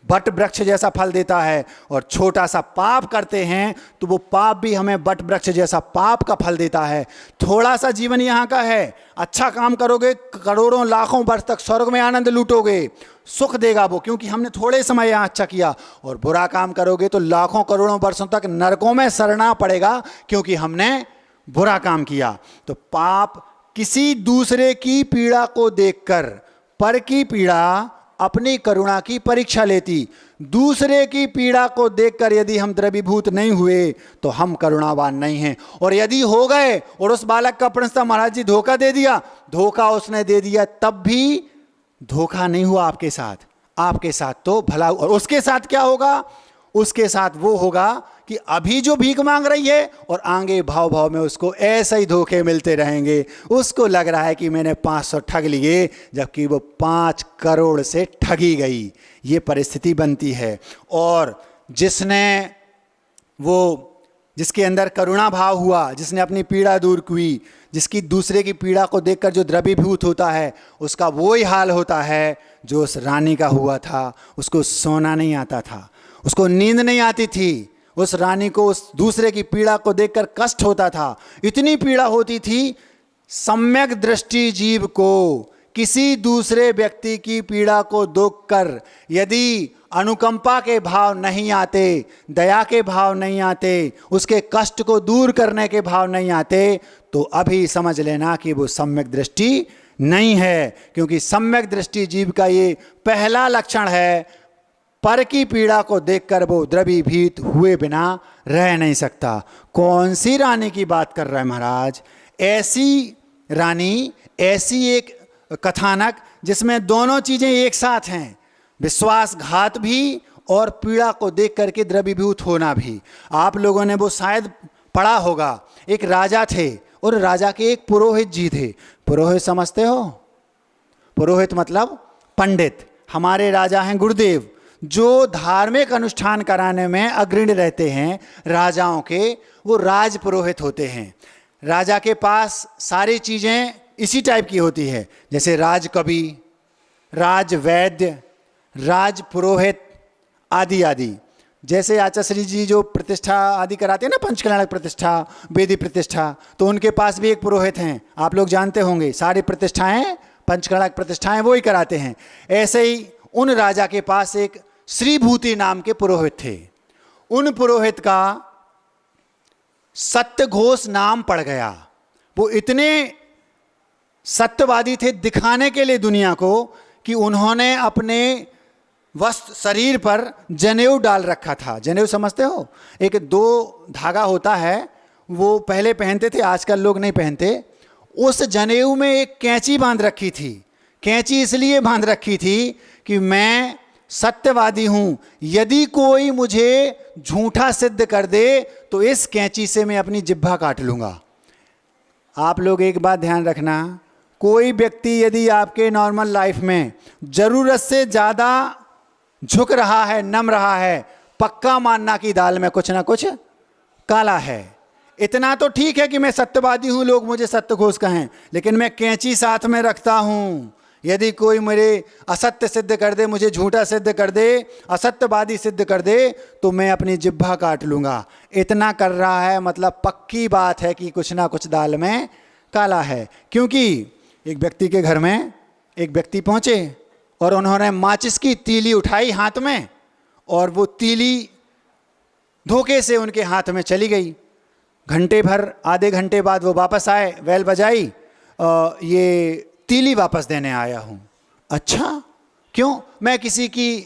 बट वृक्ष जैसा फल देता है, और छोटा सा पाप करते हैं तो वो पाप भी हमें बट वृक्ष जैसा पाप का फल देता है। थोड़ा सा जीवन यहाँ का है, अच्छा काम करोगे करोड़ों लाखों वर्ष तक स्वर्ग में आनंद लूटोगे, सुख देगा वो, क्योंकि हमने थोड़े समय यहाँ अच्छा किया। और बुरा काम करोगे तो लाखों करोड़ों वर्षों तक नरकों में सड़ना पड़ेगा, क्योंकि हमने बुरा काम किया। तो पाप किसी दूसरे की पीड़ा को देखकर पर की पीड़ा अपनी करुणा की परीक्षा लेती। दूसरे की पीड़ा को देखकर यदि हम द्रवीभूत नहीं हुए तो हम करुणावान नहीं हैं। और यदि हो गए और उस बालक का प्रश्न था महाराज जी धोखा दे दिया, धोखा उसने दे दिया, तब भी धोखा नहीं हुआ आपके साथ, आपके साथ तो भला। और उसके साथ क्या होगा? उसके साथ वो होगा कि अभी जो भीख मांग रही है और आगे भाव भाव में उसको ऐसे ही धोखे मिलते रहेंगे। उसको लग रहा है कि मैंने 500 ठग लिए, जबकि वो 5 करोड़ से ठगी गई। ये परिस्थिति बनती है। और जिसके अंदर करुणा भाव हुआ, जिसने अपनी पीड़ा दूर की, जिसकी दूसरे की पीड़ा को देखकर जो द्रवीभूत होता है, उसका वो ही हाल होता है जो उस रानी का हुआ था। उसको सोना नहीं आता था, उसको नींद नहीं आती थी, उस रानी को उस दूसरे की पीड़ा को देखकर कष्ट होता था। इतनी पीड़ा होती थी, सम्यक दृष्टि जीव को किसी दूसरे व्यक्ति की पीड़ा को देखकर यदि अनुकंपा के भाव नहीं आते, दया के भाव नहीं आते, उसके कष्ट को दूर करने के भाव नहीं आते, तो अभी समझ लेना कि वो सम्यक दृष्टि नहीं है। क्योंकि सम्यक दृष्टि जीव का ये पहला लक्षण है, पर की पीड़ा को देखकर वो द्रवीभूत हुए बिना रह नहीं सकता। कौन सी रानी की बात कर रहा है महाराज? ऐसी रानी, ऐसी एक कथानक जिसमें दोनों चीजें एक साथ हैं, विश्वासघात भी और पीड़ा को देख करके द्रवीभूत होना भी। आप लोगों ने वो शायद पढ़ा होगा। एक राजा थे और राजा के एक पुरोहित जी थे। पुरोहित समझते हो? पुरोहित मतलब पंडित। हमारे राजा हैं गुरुदेव, जो धार्मिक अनुष्ठान कराने में अग्रणी रहते हैं राजाओं के, वो राज पुरोहित होते हैं। राजा के पास सारी चीज़ें इसी टाइप की होती है, जैसे राज कवि, राज वैद्य, राज पुरोहित आदि आदि। जैसे आचार्य जी जो प्रतिष्ठा आदि कराते हैं ना, पंचकल्याणक प्रतिष्ठा, वेदी प्रतिष्ठा, तो उनके पास भी एक पुरोहित हैं। आप लोग जानते होंगे, सारी प्रतिष्ठाएं पंचकल्याणक प्रतिष्ठाएं वो ही कराते हैं। ऐसे ही उन राजा के पास एक श्रीभूति नाम के पुरोहित थे। उन पुरोहित का सत्यघोष नाम पड़ गया। वो इतने सत्यवादी थे दिखाने के लिए दुनिया को, कि उन्होंने अपने वस्त्र शरीर पर जनेऊ डाल रखा था। जनेऊ समझते हो? एक 2 धागा होता है, वो पहले पहनते थे, आजकल लोग नहीं पहनते। उस जनेऊ में एक कैंची बांध रखी थी। कैंची इसलिए बांध रखी थी कि मैं सत्यवादी हूं, यदि कोई मुझे झूठा सिद्ध कर दे तो इस कैंची से मैं अपनी जिह्वा काट लूंगा। आप लोग एक बात ध्यान रखना, कोई व्यक्ति यदि आपके नॉर्मल लाइफ में जरूरत से ज्यादा झुक रहा है, नम रहा है, पक्का मानना कि दाल में कुछ ना कुछ काला है। इतना तो ठीक है कि मैं सत्यवादी हूं, लोग मुझे सत्यघोष कहें, लेकिन मैं कैंची साथ में रखता हूं। यदि कोई मेरे असत्य सिद्ध कर दे, मुझे झूठा सिद्ध कर दे, असत्यवादी सिद्ध कर दे, तो मैं अपनी जिह्वा काट लूंगा। इतना कर रहा है मतलब पक्की बात है कि कुछ ना कुछ दाल में काला है। क्योंकि एक व्यक्ति के घर में एक व्यक्ति पहुंचे और उन्होंने माचिस की तीली उठाई हाथ में, और वो तीली धोखे से उनके हाथ में चली गई। घंटे भर, आधे घंटे बाद वो वापस आए, बेल बजाई, ये तीली वापस देने आया हूं। अच्छा, क्यों? मैं किसी की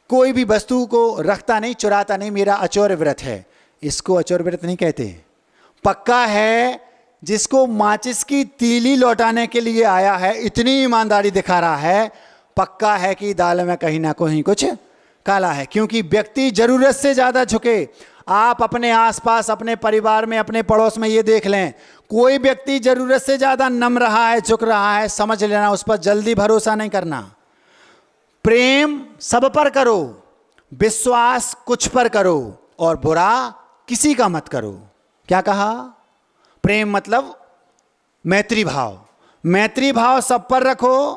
कोई भी वस्तु को रखता नहीं, चुराता नहीं, मेरा अचौर्य व्रत है। इसको अचौर्य व्रत नहीं कहते। पक्का है जिसको माचिस की तीली लौटाने के लिए आया है, इतनी ईमानदारी दिखा रहा है, पक्का है कि दाल में कहीं ना कहीं कुछ काला है। क्योंकि व्यक्ति जरूरत से ज्यादा झुके, आप अपने आसपास, अपने परिवार में, अपने पड़ोस में ये देख लें, कोई व्यक्ति जरूरत से ज्यादा नम रहा है, झुक रहा है, समझ लेना उस पर जल्दी भरोसा नहीं करना। प्रेम सब पर करो, विश्वास कुछ पर करो, और बुरा किसी का मत करो। क्या कहा? प्रेम मतलब मैत्री भाव, मैत्री भाव सब पर रखो,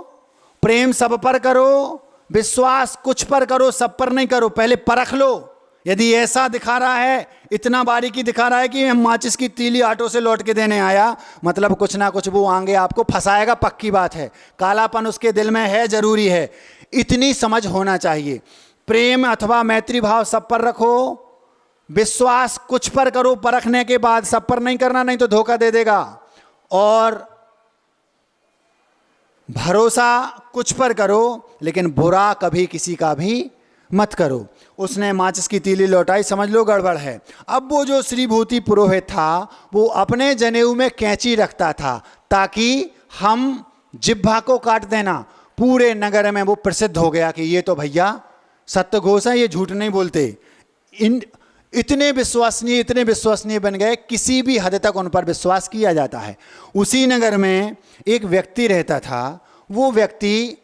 प्रेम सब पर करो, विश्वास कुछ पर करो, सब पर नहीं करो। पहले परख लो, यदि ऐसा दिखा रहा है, इतना बारीकी दिखा रहा है कि हम माचिस की तीली ऑटो से लौट के देने आया, मतलब कुछ ना कुछ वो आगे आपको फंसाएगा, पक्की बात है। कालापन उसके दिल में है, जरूरी है, इतनी समझ होना चाहिए। प्रेम अथवा मैत्री भाव सब पर रखो, विश्वास कुछ पर करो, परखने के बाद, सब पर नहीं करना, नहीं तो धोखा दे देगा। और भरोसा कुछ पर करो, लेकिन बुरा कभी किसी का भी मत करो। उसने माचिस की तीली लौटाई, समझ लो गड़बड़ है। अब वो जो श्रीभूति पुरोहित था, वो अपने जनेऊ में कैंची रखता था ताकि हम जिह्वा को काट देना। पूरे नगर में वो प्रसिद्ध हो गया कि ये तो भैया सत्यघोष है, ये झूठ नहीं बोलते। इतने विश्वसनीय बन गए, किसी भी हद तक उन पर विश्वास किया जाता है। उसी नगर में एक व्यक्ति रहता था। वो व्यक्ति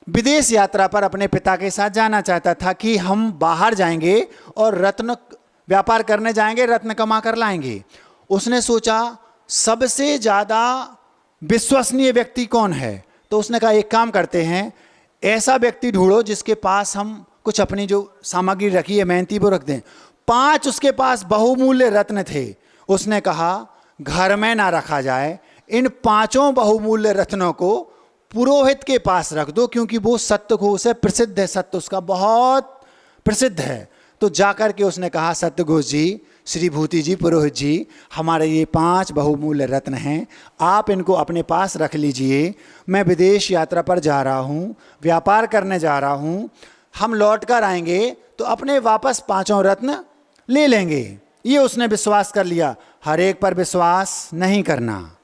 विदेश यात्रा पर अपने पिता के साथ जाना चाहता था कि हम बाहर जाएंगे और रत्न व्यापार करने जाएंगे, रत्न कमा कर लाएंगे। उसने सोचा सबसे ज़्यादा विश्वसनीय व्यक्ति कौन है, तो उसने कहा एक काम करते हैं, ऐसा व्यक्ति ढूंढो जिसके पास हम कुछ अपनी जो सामग्री रखी है मेहनती वो रख दें। 5 उसके पास बहुमूल्य रत्न थे। उसने कहा घर में ना रखा जाए, इन 5 बहुमूल्य रत्नों को पुरोहित के पास रख दो, क्योंकि वो सत्यघोष है, प्रसिद्ध है, सत्य उसका बहुत प्रसिद्ध है। तो जाकर के उसने कहा सत्यघोष जी, श्रीभूति जी, पुरोहित जी, हमारे ये 5 बहुमूल्य रत्न हैं, आप इनको अपने पास रख लीजिए। मैं विदेश यात्रा पर जा रहा हूँ, व्यापार करने जा रहा हूँ, हम लौट कर आएंगे तो अपने वापस 5 रत्न ले लेंगे। ये उसने विश्वास कर लिया। हर एक पर विश्वास नहीं करना,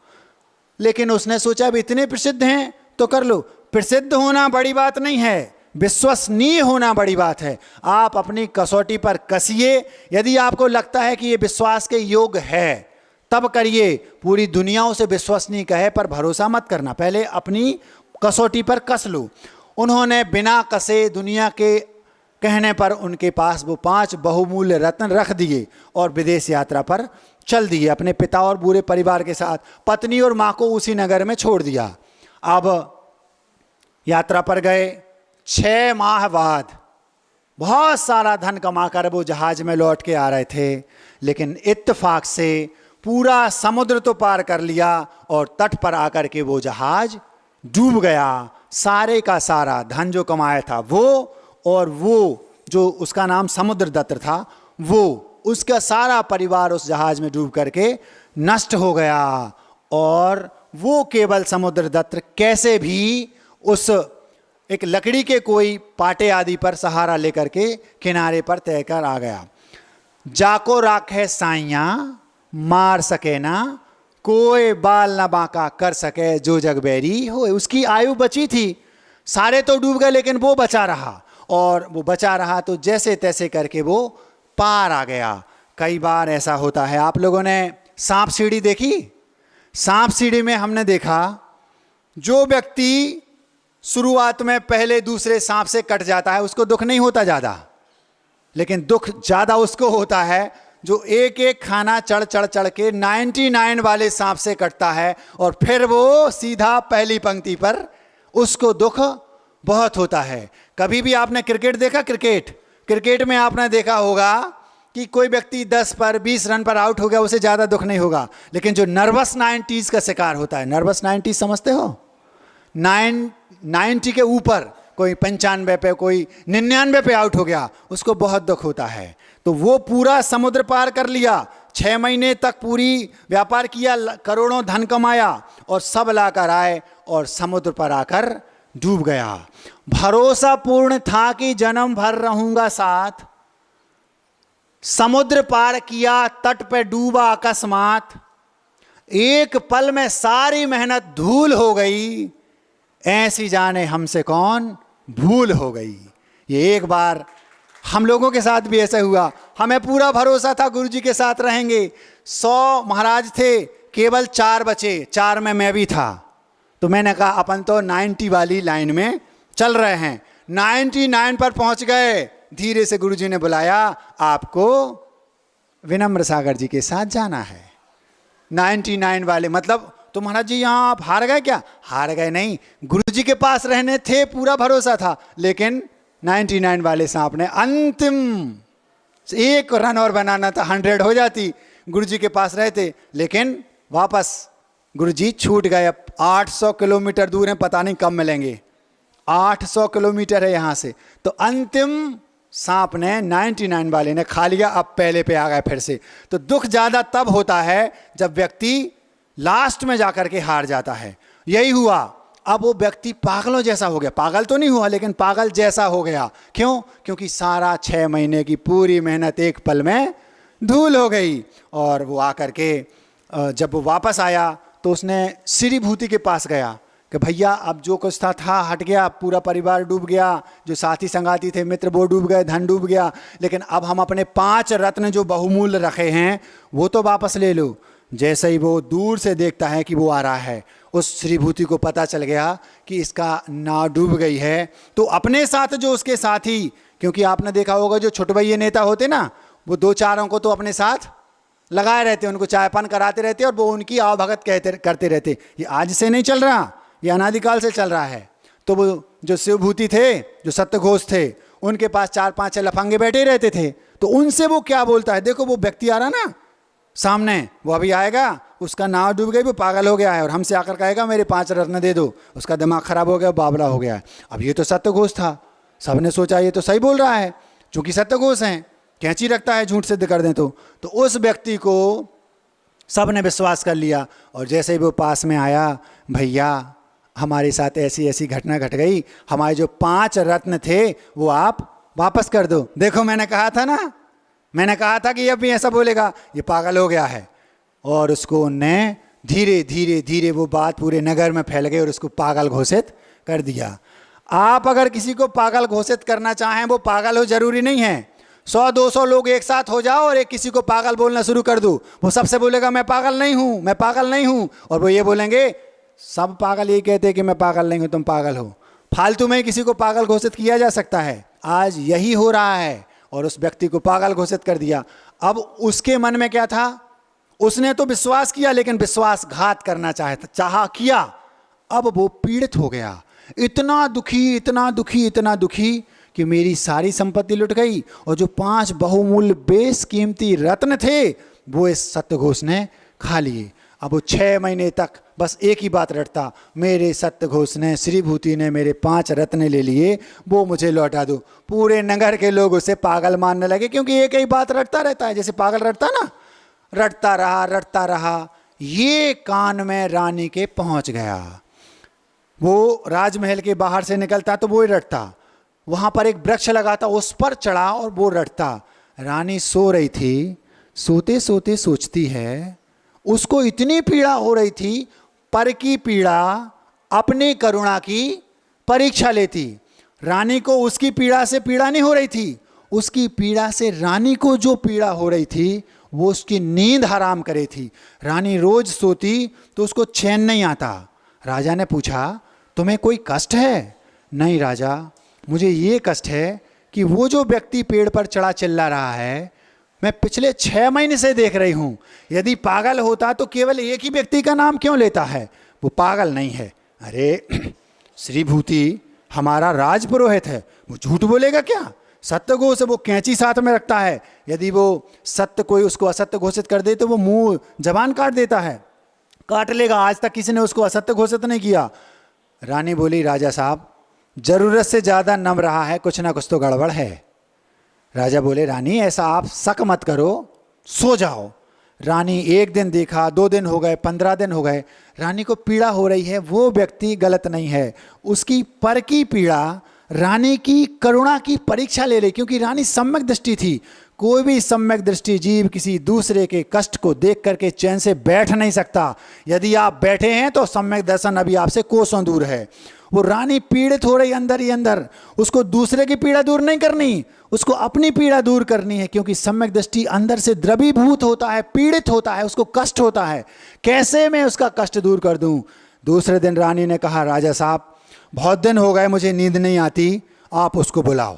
लेकिन उसने सोचा अब इतने प्रसिद्ध हैं तो कर लो। प्रसिद्ध होना बड़ी बात नहीं है, विश्वसनीय होना बड़ी बात है। आप अपनी कसौटी पर कसिए, यदि आपको लगता है कि ये विश्वास के योग्य है तब करिए। पूरी दुनिया उसे विश्वसनीय कहे पर भरोसा मत करना, पहले अपनी कसौटी पर कस लो। उन्होंने बिना कसे, दुनिया के कहने पर उनके पास वो 5 बहुमूल्य रत्न रख दिए और विदेश यात्रा पर चल दिए अपने पिता और पूरे परिवार के साथ। पत्नी और माँ को उसी नगर में छोड़ दिया। अब यात्रा पर गए। 6 माह बाद बहुत सारा धन कमाकर वो जहाज में लौट के आ रहे थे, लेकिन इत्तेफाक से पूरा समुद्र तो पार कर लिया और तट पर आकर के वो जहाज डूब गया। सारे का सारा धन जो कमाया था वो, और वो जो उसका नाम समुद्रदत्त था, वो उसका सारा परिवार उस जहाज में डूब करके नष्ट हो गया। और वो केवल समुद्रदत्त कैसे भी उस एक लकड़ी के कोई पाटे आदि पर सहारा लेकर के किनारे पर तय कर आ गया। जाको राखे साइया मार सके ना, कोई बाल ना बांका कर सके जो जग बैरी हो। उसकी आयु बची थी, सारे तो डूब गए लेकिन वो बचा रहा। और वो बचा रहा, तो जैसे तैसे करके वो पार आ गया। कई बार ऐसा होता है। आप लोगों ने सांप सीढ़ी देखी? सांप सीढ़ी में हमने देखा जो व्यक्ति शुरुआत में पहले दूसरे सांप से कट जाता है उसको दुख नहीं होता ज़्यादा, लेकिन दुख ज़्यादा उसको होता है जो एक एक खाना चढ़ चढ़ चढ़ के 99 वाले सांप से कटता है और फिर वो सीधा पहली पंक्ति पर, उसको दुख बहुत होता है। कभी भी आपने क्रिकेट देखा? क्रिकेट में आपने देखा होगा कि कोई व्यक्ति 10 पर 20 रन पर आउट हो गया, उसे ज़्यादा दुख नहीं होगा, लेकिन जो नर्वस 90s का शिकार होता है, नर्वस 90s समझते हो? 90 के ऊपर कोई 95 पे, कोई 99 पे आउट हो गया, उसको बहुत दुख होता है। तो वो पूरा समुद्र पार कर लिया, 6 महीने तक पूरी व्यापार किया, करोड़ों धन कमाया और सब लाकर आए और समुद्र पर आकर डूब गया। भरोसा पूर्ण था कि जन्म भर रहूंगा साथ, समुद्र पार किया, तट पे डूबा अकस्मात, एक पल में सारी मेहनत धूल हो गई, ऐसी जाने हमसे कौन भूल हो गई। ये एक बार हम लोगों के साथ भी ऐसा हुआ। हमें पूरा भरोसा था गुरुजी के साथ रहेंगे। 100 महाराज थे, केवल 4 बचे, 4 में मैं भी था। तो मैंने कहा अपन तो 90 वाली लाइन में चल रहे हैं। 99 पर पहुंच गए। धीरे से गुरुजी ने बुलाया, आपको विनम्र सागर जी के साथ जाना है। 99 वाले मतलब तो महाराज जी यहाँ आप हार गए क्या? हार गए नहीं, गुरुजी के पास रहने थे, पूरा भरोसा था, लेकिन 99 वाले सांप ने अंतिम एक रन और बनाना था, 100 हो जाती, गुरुजी के पास रहते, लेकिन वापस गुरुजी छूट गए। अब 800 किलोमीटर दूर है, पता नहीं कब मिलेंगे। 800 किलोमीटर है यहाँ से। तो अंतिम सांप ने 99 वाले ने खा लिया, अब पहले पे आ गए फिर से। तो दुख ज़्यादा तब होता है जब व्यक्ति लास्ट में जाकर के हार जाता है। यही हुआ। अब वो व्यक्ति पागलों जैसा हो गया, पागल तो नहीं हुआ लेकिन पागल जैसा हो गया। क्यों? क्योंकि सारा 6 महीने की पूरी मेहनत एक पल में धूल हो गई। और वो आकर के जब वो वापस आया तो उसने श्री भूति के पास गया कि भैया अब जो कुछ था हट गया, पूरा परिवार डूब गया, जो साथी संगाती थे मित्र वो डूब गए, धन डूब गया, लेकिन अब हम अपने 5 रत्न जो बहुमूल्य रखे हैं वो तो वापस ले लो। जैसे ही वो दूर से देखता है कि वो आ रहा है, उस श्रीभूति को पता चल गया कि इसका नाव डूब गई है। तो अपने साथ जो उसके साथी, क्योंकि आपने देखा होगा जो छुटभैये नेता होते ना, वो 2-4 को तो अपने साथ लगाए रहते, उनको चाय पान कराते रहते और वो उनकी आवभगत करते रहते। ये आज से नहीं चल रहा, ये अनादिकाल से चल रहा है। तो वो जो शिवभूति थे, जो सत्यघोष थे, उनके पास 4-5 लफंगे बैठे रहते थे। तो उनसे वो क्या बोलता है, देखो वो व्यक्ति आ रहा ना सामने, वो अभी आएगा, उसका नाव डूब गई, वो पागल हो गया है और हमसे आकर कहेगा मेरे 5 रत्न दे दो, उसका दिमाग खराब हो गया, बावला हो गया है। अब ये तो सत्यघोष था, सबने सोचा ये तो सही बोल रहा है, चूंकि सत्यघोष हैं, कैंची रखता है झूठ सिद्ध कर दें तो उस व्यक्ति को सबने विश्वास कर लिया। और जैसे ही वो पास में आया, भैया हमारे साथ ऐसी ऐसी घटना घट गई, हमारे जो 5 रत्न थे वो आप वापस कर दो। देखो मैंने कहा था ना, मैंने कहा था कि ये भी ऐसा बोलेगा, ये पागल हो गया है। और उसको उनने धीरे धीरे धीरे वो बात पूरे नगर में फैल गई और उसको पागल घोषित कर दिया। आप अगर किसी को पागल घोषित करना चाहें, वो पागल हो जरूरी नहीं है। 100-200 लोग एक साथ हो जाओ और एक किसी को पागल बोलना शुरू कर दो, वो सबसे बोलेगा मैं पागल नहीं हूँ, मैं पागल नहीं हूँ। और वो ये बोलेंगे, सब पागल ये कहते हैं कि मैं पागल नहीं हूँ, तुम पागल हो। फालतू में किसी को पागल घोषित किया जा सकता है। आज यही हो रहा है। और उस व्यक्ति को पागल घोषित कर दिया। अब उसके मन में क्या था, उसने तो विश्वास किया लेकिन विश्वासघात करना चाहा किया। अब वो पीड़ित हो गया, इतना दुखी, इतना दुखी, इतना दुखी कि मेरी सारी संपत्ति लुट गई और जो 5 बहुमूल्य बेशकीमती रत्न थे वो इस सत्यघोष ने खा लिए। अब वो 6 महीने तक बस एक ही बात रटता, मेरे सत्यघोष ने, श्रीभूति ने मेरे 5 रत्न ले लिए, वो मुझे लौटा दो। पूरे नगर के लोग उसे पागल मानने लगे, क्योंकि एक ही बात रटता रहता है, जैसे पागल रटता ना, रटता रहा। ये कान में रानी के पहुंच गया। वो राजमहल के बाहर से निकलता तो वो ही रटता, वहां पर एक वृक्ष लगा था उस पर चढ़ा और वो रटता। रानी सो रही थी, सोते सोते सोचती है, उसको इतनी पीड़ा हो रही थी, पर की पीड़ा अपनी करुणा की परीक्षा लेती। रानी को उसकी पीड़ा से पीड़ा नहीं हो रही थी, उसकी पीड़ा से रानी को जो पीड़ा हो रही थी वो उसकी नींद हराम करे थी। रानी रोज सोती तो उसको चैन नहीं आता। राजा ने पूछा, तुम्हें कोई कष्ट है? नहीं राजा, मुझे ये कष्ट है कि वो जो व्यक्ति पेड़ पर चढ़ा चिल्ला रहा है, मैं पिछले 6 महीने से देख रही हूँ। यदि पागल होता तो केवल एक ही व्यक्ति का नाम क्यों लेता है? वो पागल नहीं है। अरे श्रीभूति हमारा राज पुरोहित है, वो झूठ बोलेगा क्या? सत्य घोष वो कैंची साथ में रखता है, यदि वो सत्य कोई उसको असत्य घोषित कर दे तो वो मुंह जबान काट देता है, काट लेगा। आज तक किसी ने उसको असत्य घोषित नहीं किया। रानी बोली, राजा साहब जरूरत से ज़्यादा नम रहा है, कुछ ना कुछ तो गड़बड़ है। राजा बोले, रानी ऐसा आप शक मत करो, सो जाओ। रानी 1 दिन देखा, 2 दिन हो गए, 15 दिन हो गए, रानी को पीड़ा हो रही है। वो व्यक्ति गलत नहीं है, उसकी पर की पीड़ा रानी की करुणा की परीक्षा ले ली, क्योंकि रानी सम्यक दृष्टि थी। कोई भी सम्यक दृष्टि जीव किसी दूसरे के कष्ट को देख करके चैन से बैठ नहीं सकता। यदि आप बैठे हैं तो सम्यक दर्शन अभी आपसे कोसों दूर है। वो रानी पीड़ित हो रही अंदर ही अंदर, उसको दूसरे की पीड़ा दूर नहीं करनी, उसको अपनी पीड़ा दूर करनी है, क्योंकि सम्यक दृष्टि अंदर से द्रवीभूत होता है, पीड़ित होता है, उसको कष्ट होता है। कैसे मैं उसका कष्ट दूर कर दूं? दूसरे दिन रानी ने कहा, राजा साहब बहुत दिन हो गए, मुझे नींद नहीं आती, आप उसको बुलाओ।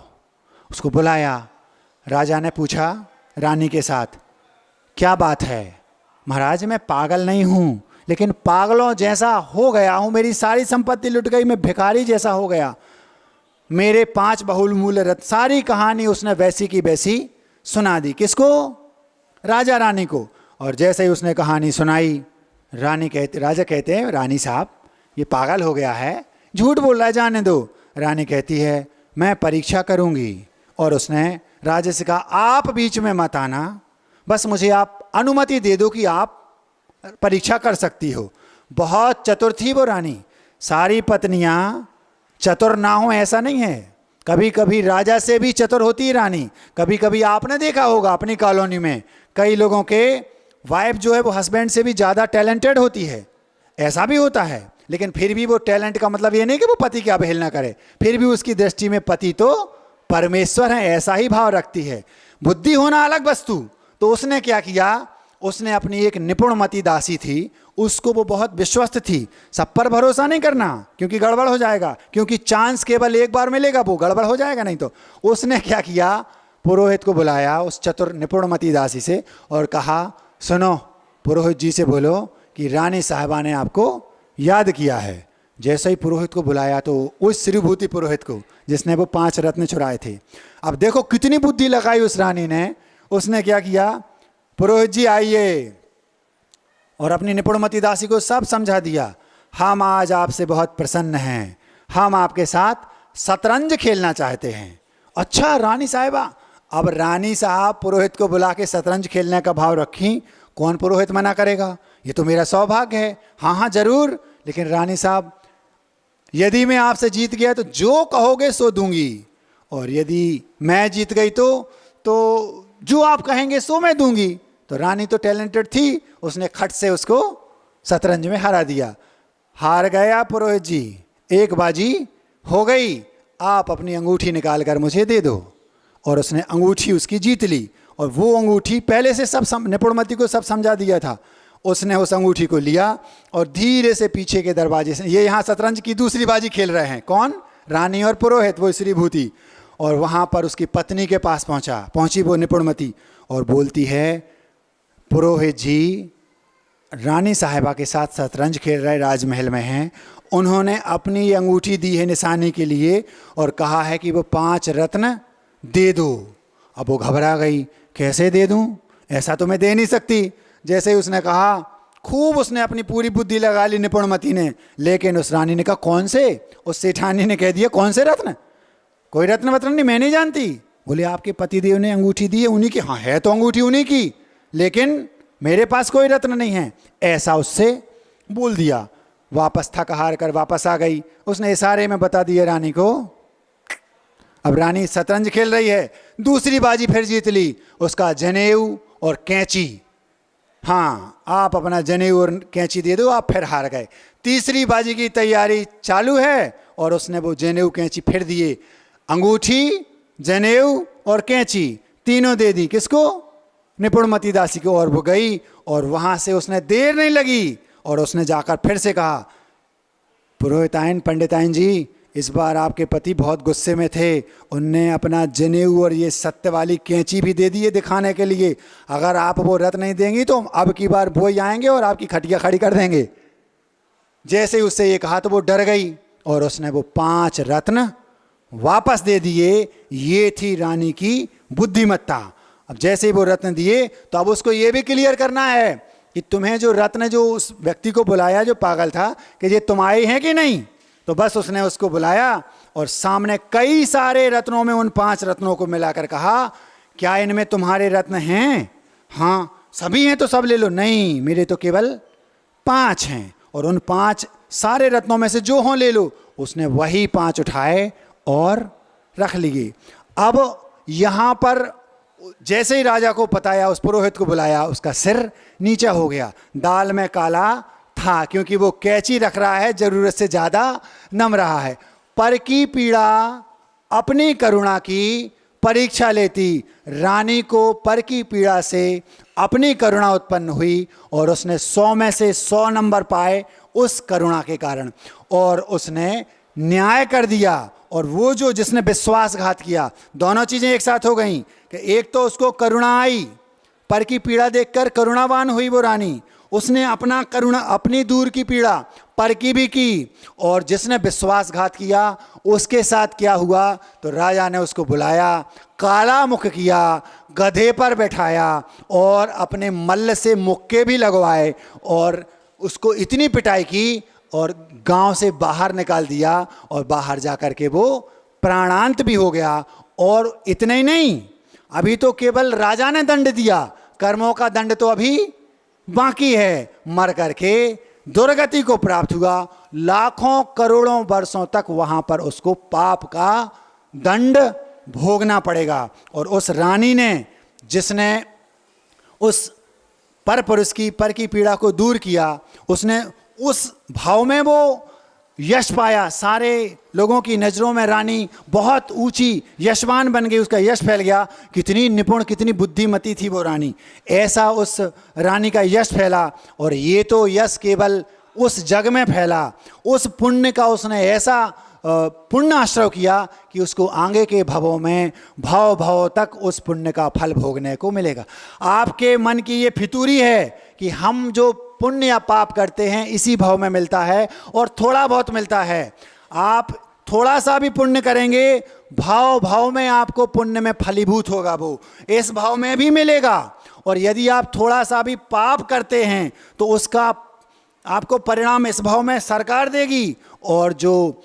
उसको बुलाया। राजा ने पूछा रानी के साथ, क्या बात है? महाराज मैं पागल नहीं हूँ, लेकिन पागलों जैसा हो गया हूँ, मेरी सारी संपत्ति लुट गई, मैं भिखारी जैसा हो गया, मेरे 5 बहुमूल्य रत्न। सारी कहानी उसने वैसी की वैसी सुना दी। किसको? राजा रानी को। और जैसे ही उसने कहानी सुनाई, राजा कहते हैं, रानी साहब ये पागल हो गया है, झूठ बोल रहा है, जाने दो। रानी कहती है, मैं परीक्षा करूंगी। और उसने राजा से कहा, आप बीच में मत आना, बस मुझे आप अनुमति दे दो कि आप परीक्षा कर सकती हो। बहुत चतुर थी वो रानी। सारी पत्नियां चतुर ना हो ऐसा नहीं है, कभी कभी राजा से भी चतुर होती है रानी। कभी कभी आपने देखा होगा अपनी कॉलोनी में कई लोगों के वाइफ जो है वो हस्बैंड से भी ज़्यादा टैलेंटेड होती है, ऐसा भी होता है। लेकिन फिर भी वो टैलेंट का मतलब ये नहीं कि वो पति की अवहेलना करे, फिर भी उसकी दृष्टि में पति तो परमेश्वर है, ऐसा ही भाव रखती है। बुद्धि होना अलग वस्तु। तो उसने क्या किया, उसने अपनी एक निपुणमती दासी थी, उसको वो बहुत विश्वस्त थी। सब पर भरोसा नहीं करना, क्योंकि गड़बड़ हो जाएगा, क्योंकि चांस केवल एक बार मिलेगा, वो गड़बड़ हो जाएगा नहीं तो। उसने क्या किया, पुरोहित को बुलाया उस चतुर निपुणमती दासी से और कहा, सुनो पुरोहित जी से बोलो कि रानी साहिबा ने आपको याद किया है। जैसे ही पुरोहित को बुलाया तो उस श्रीभूति पुरोहित को जिसने वो 5 रत्न चुराए थे, अब देखो कितनी बुद्धि लगाई उस रानी ने। उसने क्या किया, पुरोहित जी आइए, और अपनी निपुणमती दासी को सब समझा दिया। हम आज आपसे बहुत प्रसन्न हैं, हम आपके साथ शतरंज खेलना चाहते हैं। अच्छा रानी साहिबा। अब रानी साहब पुरोहित को बुला के शतरंज खेलने का भाव रखी, कौन पुरोहित मना करेगा, ये तो मेरा सौभाग्य है। हाँ हाँ जरूर, लेकिन रानी साहब यदि मैं आपसे जीत गया तो जो कहोगे सो दूंगी, और यदि मैं जीत गई तो जो आप कहेंगे सो मैं दूंगी। तो रानी तो टैलेंटेड थी, उसने खट से उसको शतरंज में हरा दिया। हार गया पुरोहित जी, एक बाजी हो गई, आप अपनी अंगूठी निकाल कर मुझे दे दो। और उसने अंगूठी उसकी जीत ली, और वो अंगूठी पहले से सब निपुणमती को सब समझा दिया था। उसने उस अंगूठी को लिया और धीरे से पीछे के दरवाजे से, ये यहाँ शतरंज की दूसरी बाजी खेल रहे हैं, कौन, रानी और पुरोहित, वो श्रीभूति। और वहाँ पर उसकी पत्नी के पास पहुँची वो निपुणमती और बोलती है, पुरोहित जी रानी साहिबा के साथ शतरंज खेल रहे, राजमहल में हैं, उन्होंने अपनी अंगूठी दी है निशानी के लिए और कहा है कि वो 5 रत्न दे दो। अब वो घबरा गई, कैसे दे दूं, ऐसा तो मैं दे नहीं सकती। जैसे ही उसने कहा, खूब उसने अपनी पूरी बुद्धि लगा ली निपुणमती ने, लेकिन उस रानी ने कहा, कौन से, उस सेठानी ने कह दिया, कौन से रत्न, कोई रत्न वत्न नहीं, मैं नहीं जानती। बोले आपके पतिदेव ने अंगूठी दी है उन्हीं की। हाँ है तो अंगूठी उन्हीं की, लेकिन मेरे पास कोई रत्न नहीं है, ऐसा उससे बोल दिया। वापस थक हार कर वापस आ गई, उसने इशारे में बता दिया रानी को। अब रानी शतरंज खेल रही है, दूसरी बाजी फिर जीत ली, उसका जनेऊ और कैंची। हाँ आप अपना जनेऊ और कैंची दे दो, आप फिर हार गए। तीसरी बाजी की तैयारी चालू है और उसने वो जनेऊ कैंची फिर दिए। अंगूठी, जनेऊ और कैंची तीनों दे दी। किसको? निपुणमती दासी को। और वो गई और वहां से उसने देर नहीं लगी और उसने जाकर फिर से कहा, पुरोहिताइन, पंडिताइन जी, इस बार आपके पति बहुत गुस्से में थे, उनने अपना जनेऊ और ये सत्य वाली कैंची भी दे दी है दिखाने के लिए। अगर आप वो रत्न नहीं देंगी तो अब की बार वो ही आएंगे और आपकी खटिया खड़ी कर देंगे। जैसे ही उससे ये कहा तो वो डर गई और उसने वो 5 रत्न वापस दे दिए। ये थी रानी की बुद्धिमत्ता। अब जैसे ही वो रत्न दिए तो अब उसको ये भी क्लियर करना है कि तुम्हें जो रत्न, जो उस व्यक्ति को बुलाया जो पागल था, कि ये तुम्हारे हैं कि नहीं। तो बस उसने उसको बुलाया और सामने कई सारे रत्नों में उन 5 रत्नों को मिलाकर कहा, क्या इनमें तुम्हारे रत्न हैं? हाँ। सभी हैं तो सब ले लो। नहीं, मेरे तो केवल 5 हैं और उन 5 सारे रत्नों में से जो हों ले लो। उसने वही 5 उठाए और रख लिए। अब यहाँ पर जैसे ही राजा को बताया, उस पुरोहित को बुलाया, उसका सिर नीचा हो गया। दाल में काला था, क्योंकि वो कैंची रख रहा है, जरूरत से ज्यादा नम रहा है। पर की पीड़ा अपनी करुणा की परीक्षा लेती। रानी को पर की पीड़ा से अपनी करुणा उत्पन्न हुई और उसने 100 में से 100 नंबर पाए उस करुणा के कारण, और उसने न्याय कर दिया। और वो जो जिसने विश्वासघात किया, दोनों चीजें एक साथ हो गई कि एक तो उसको करुणा आई, पर की पीड़ा देखकर करुणावान हुई वो रानी, उसने अपना करुणा, अपनी दूर की पीड़ा पर की भी की, और जिसने विश्वासघात किया उसके साथ क्या हुआ, तो राजा ने उसको बुलाया, काला मुख किया, गधे पर बैठाया और अपने मल्ल से मुक्के भी लगवाए और उसको इतनी पिटाई की और गांव से बाहर निकाल दिया। और बाहर जाकर के वो प्राणांत भी हो गया। और इतने ही नहीं, अभी तो केवल राजा ने दंड दिया, कर्मों का दंड तो अभी बाकी है। मर करके दुर्गति को प्राप्त हुआ। लाखों करोड़ों वर्षों तक वहां पर उसको पाप का दंड भोगना पड़ेगा। और उस रानी ने, जिसने उस पर पुरुष की पर की पीड़ा को दूर किया, उसने उस भाव में वो यश पाया। सारे लोगों की नज़रों में रानी बहुत ऊंची यशवान बन गई, उसका यश फैल गया। कितनी निपुण, कितनी बुद्धिमती थी वो रानी, ऐसा उस रानी का यश फैला। और ये तो यश केवल उस जग में फैला, उस पुण्य का उसने ऐसा पुण्य आश्रय किया कि उसको आगे के भवों में भाव भाव तक उस पुण्य का फल भोगने को मिलेगा। आपके मन की ये फितूरी है कि हम जो पुण्य या पाप करते हैं इसी भाव में मिलता है और थोड़ा बहुत मिलता है। आप थोड़ा सा भी पुण्य करेंगे, भाव भाव में आपको पुण्य में फलीभूत होगा, वो इस भाव में भी मिलेगा। और यदि आप थोड़ा सा भी पाप करते हैं तो उसका आपको परिणाम इस भाव में सरकार देगी। और जो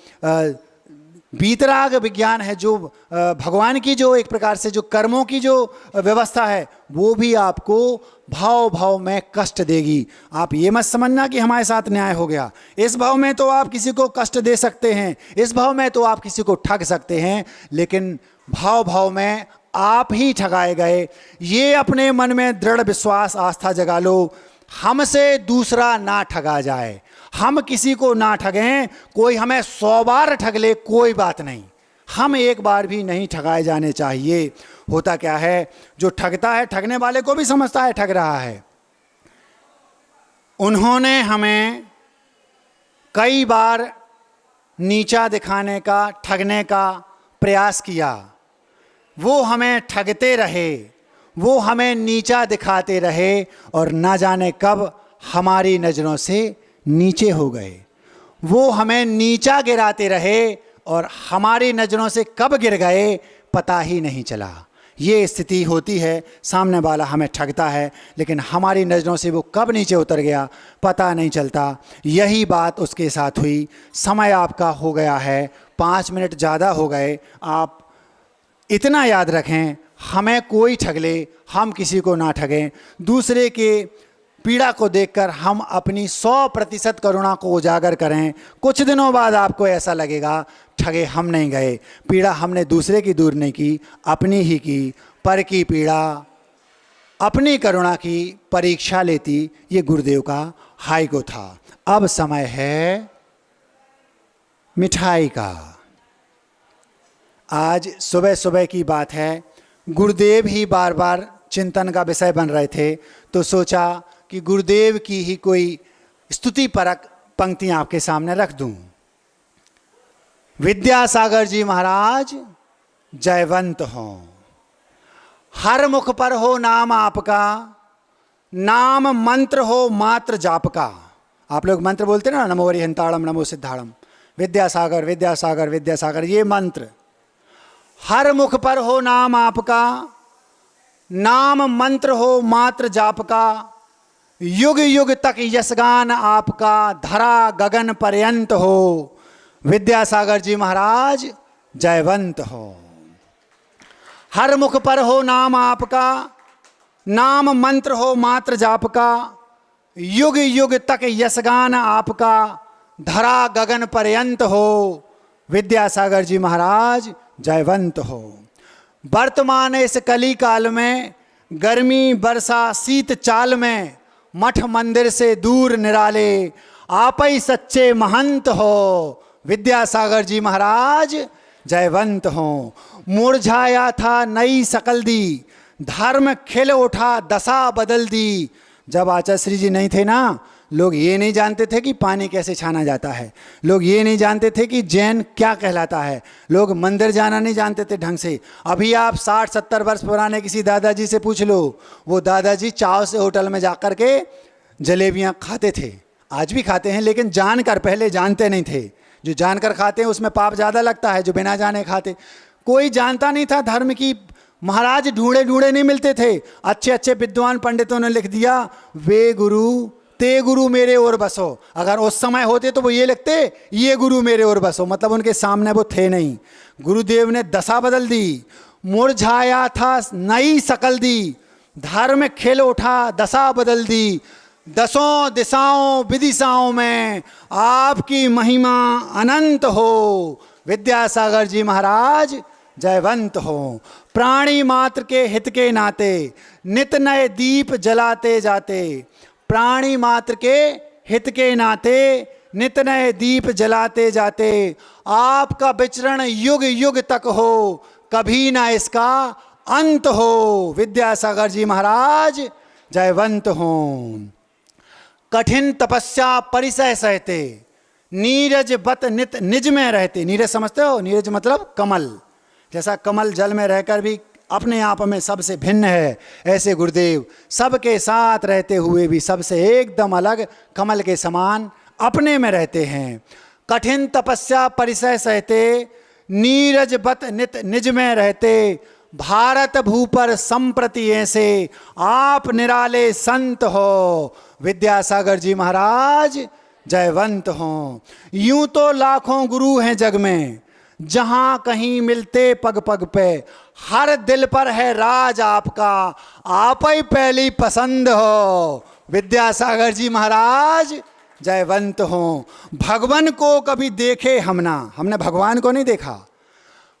वीतराग विज्ञान है, जो भगवान की जो एक प्रकार से जो कर्मों की जो व्यवस्था है, वो भी आपको भाव भाव में कष्ट देगी। आप ये मत समझना कि हमारे साथ न्याय हो गया। इस भाव में तो आप किसी को कष्ट दे सकते हैं, इस भाव में तो आप किसी को ठग सकते हैं, लेकिन भाव भाव में आप ही ठगाए गए। ये अपने मन में दृढ़ विश्वास, आस्था जगा लो, हमसे दूसरा ना ठगा जाए, हम किसी को ना ठगें। कोई हमें 100 बार ठग ले कोई बात नहीं, हम एक बार भी नहीं ठगाए जाने चाहिए। होता क्या है, जो ठगता है ठगने वाले को भी समझता है ठग रहा है। उन्होंने हमें कई बार नीचा दिखाने का, ठगने का प्रयास किया। वो हमें ठगते रहे, वो हमें नीचा दिखाते रहे और ना जाने कब हमारी नज़रों से नीचे हो गए। वो हमें नीचा गिराते रहे और हमारी नज़रों से कब गिर गए पता ही नहीं चला। ये स्थिति होती है, सामने वाला हमें ठगता है लेकिन हमारी नज़रों से वो कब नीचे उतर गया पता नहीं चलता। यही बात उसके साथ हुई। समय आपका हो गया है, 5 मिनट ज़्यादा हो गए। आप इतना याद रखें, हमें कोई ठग ले, हम किसी को ना ठगें। दूसरे के पीड़ा को देखकर हम अपनी 100% करुणा को उजागर करें। कुछ दिनों बाद आपको ऐसा लगेगा ठगे हम नहीं गए, पीड़ा हमने दूसरे की दूर नहीं की, अपनी ही की। पर की पीड़ा अपनी करुणा की परीक्षा लेती, ये गुरुदेव का हाई को था। अब समय है मिठाई का। आज सुबह सुबह की बात है, गुरुदेव ही बार बार चिंतन का विषय बन रहे थे, तो सोचा कि गुरुदेव की ही कोई स्तुति परक पंक्तियां आपके सामने रख दूं। विद्यासागर जी महाराज जयवंत हो, हर मुख पर हो नाम आपका, नाम मंत्र हो मात्र जाप का। आप लोग मंत्र बोलते ना, नमो वरिहंताड़म नमो सिद्धाड़म, विद्यासागर विद्यासागर विद्यासागर, ये मंत्र। हर मुख पर हो नाम आपका, नाम मंत्र हो मात्र जाप का, युग युग तक यशगान आपका, धरा गगन पर्यंत हो। विद्यासागर जी महाराज जयवंत हो। हर मुख पर हो नाम आपका, नाम मंत्र हो मात्र जाप का, युग युग तक यशगान आपका, धरा गगन पर्यंत हो। विद्यासागर जी महाराज जयवंत हो। वर्तमान इस कली काल में, गर्मी वर्षा शीत चाल में, मठ मंदिर से दूर निराले, आप ही सच्चे महंत हो। विद्यासागर जी महाराज जयवंत हो। मुरझाया था नई शकल दी, धर्म खिल उठा दशा बदल दी। जब आचार्य श्री जी नहीं थे ना, लोग ये नहीं जानते थे कि पानी कैसे छाना जाता है, लोग ये नहीं जानते थे कि जैन क्या कहलाता है, लोग मंदिर जाना नहीं जानते थे ढंग से। अभी आप 60-70 वर्ष पुराने किसी दादाजी से पूछ लो, वो दादाजी चाव से होटल में जाकर के जलेबियाँ खाते थे, आज भी खाते हैं, लेकिन जानकर, पहले जानते नहीं थे। जो जानकर खाते हैं उसमें पाप ज़्यादा लगता है, जो बिना जाने खाते। कोई जानता नहीं था धर्म की। महाराज ढूंढे ढूंढे नहीं मिलते थे। अच्छे अच्छे विद्वान पंडितों ने लिख दिया, वे गुरु ते गुरु मेरे और बसो। अगर उस समय होते तो वो ये लिखते, ये गुरु मेरे और बसो, मतलब उनके सामने वो थे नहीं। गुरुदेव ने दशा बदल दी। मुरझाया था नई शकल दी, धर्म खिल उठा दशा बदल दी। दसों दिशाओं विदिशाओं में आपकी महिमा अनंत हो। विद्यासागर जी महाराज जयवंत हो। प्राणी मात्र के हित के नाते नित नए दीप जलाते जाते, प्राणी मात्र के हित के नाते नित नए दीप जलाते जाते। आपका विचरण युग युग तक हो, कभी ना इसका अंत हो। विद्यासागर जी महाराज जयवंत हो। कठिन तपस्या परिसय सहते, नीरज बत नित निज में रहते। नीरज समझते हो? नीरज मतलब कमल, जैसा कमल जल में रहकर भी अपने आप में सबसे भिन्न है, ऐसे गुरुदेव सबके साथ रहते हुए भी सबसे एकदम अलग कमल के समान अपने में रहते हैं। कठिन तपस्या परिसय सहते, नीरज बत नित निज में रहते। भारत भू पर संप्रति ऐसे आप निराले संत हो। विद्यासागर जी महाराज जयवंत हो। यूं तो लाखों गुरु हैं जग में, जहां कहीं मिलते पग पग पे। हर दिल पर है राज आपका, आप ही पहली पसंद हो। विद्यासागर जी महाराज जयवंत हो। भगवान को कभी देखे हम ना, हमने भगवान को नहीं देखा,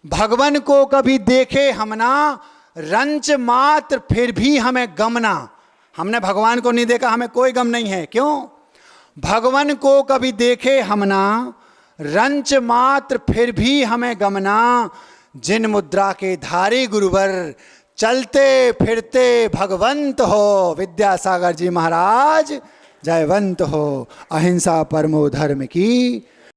भगवान को कभी देखे हम ना, रंच मात्र फिर भी हमें गम ना। हमने भगवान को नहीं देखा, हमें कोई गम नहीं है। क्यों? भगवान को कभी देखे हम ना, रंच मात्र फिर भी हमें गमना। जिन मुद्रा के धारी गुरुवर, चलते फिरते भगवंत हो। विद्यासागर जी महाराज जयवंत हो। अहिंसा परमो धर्म की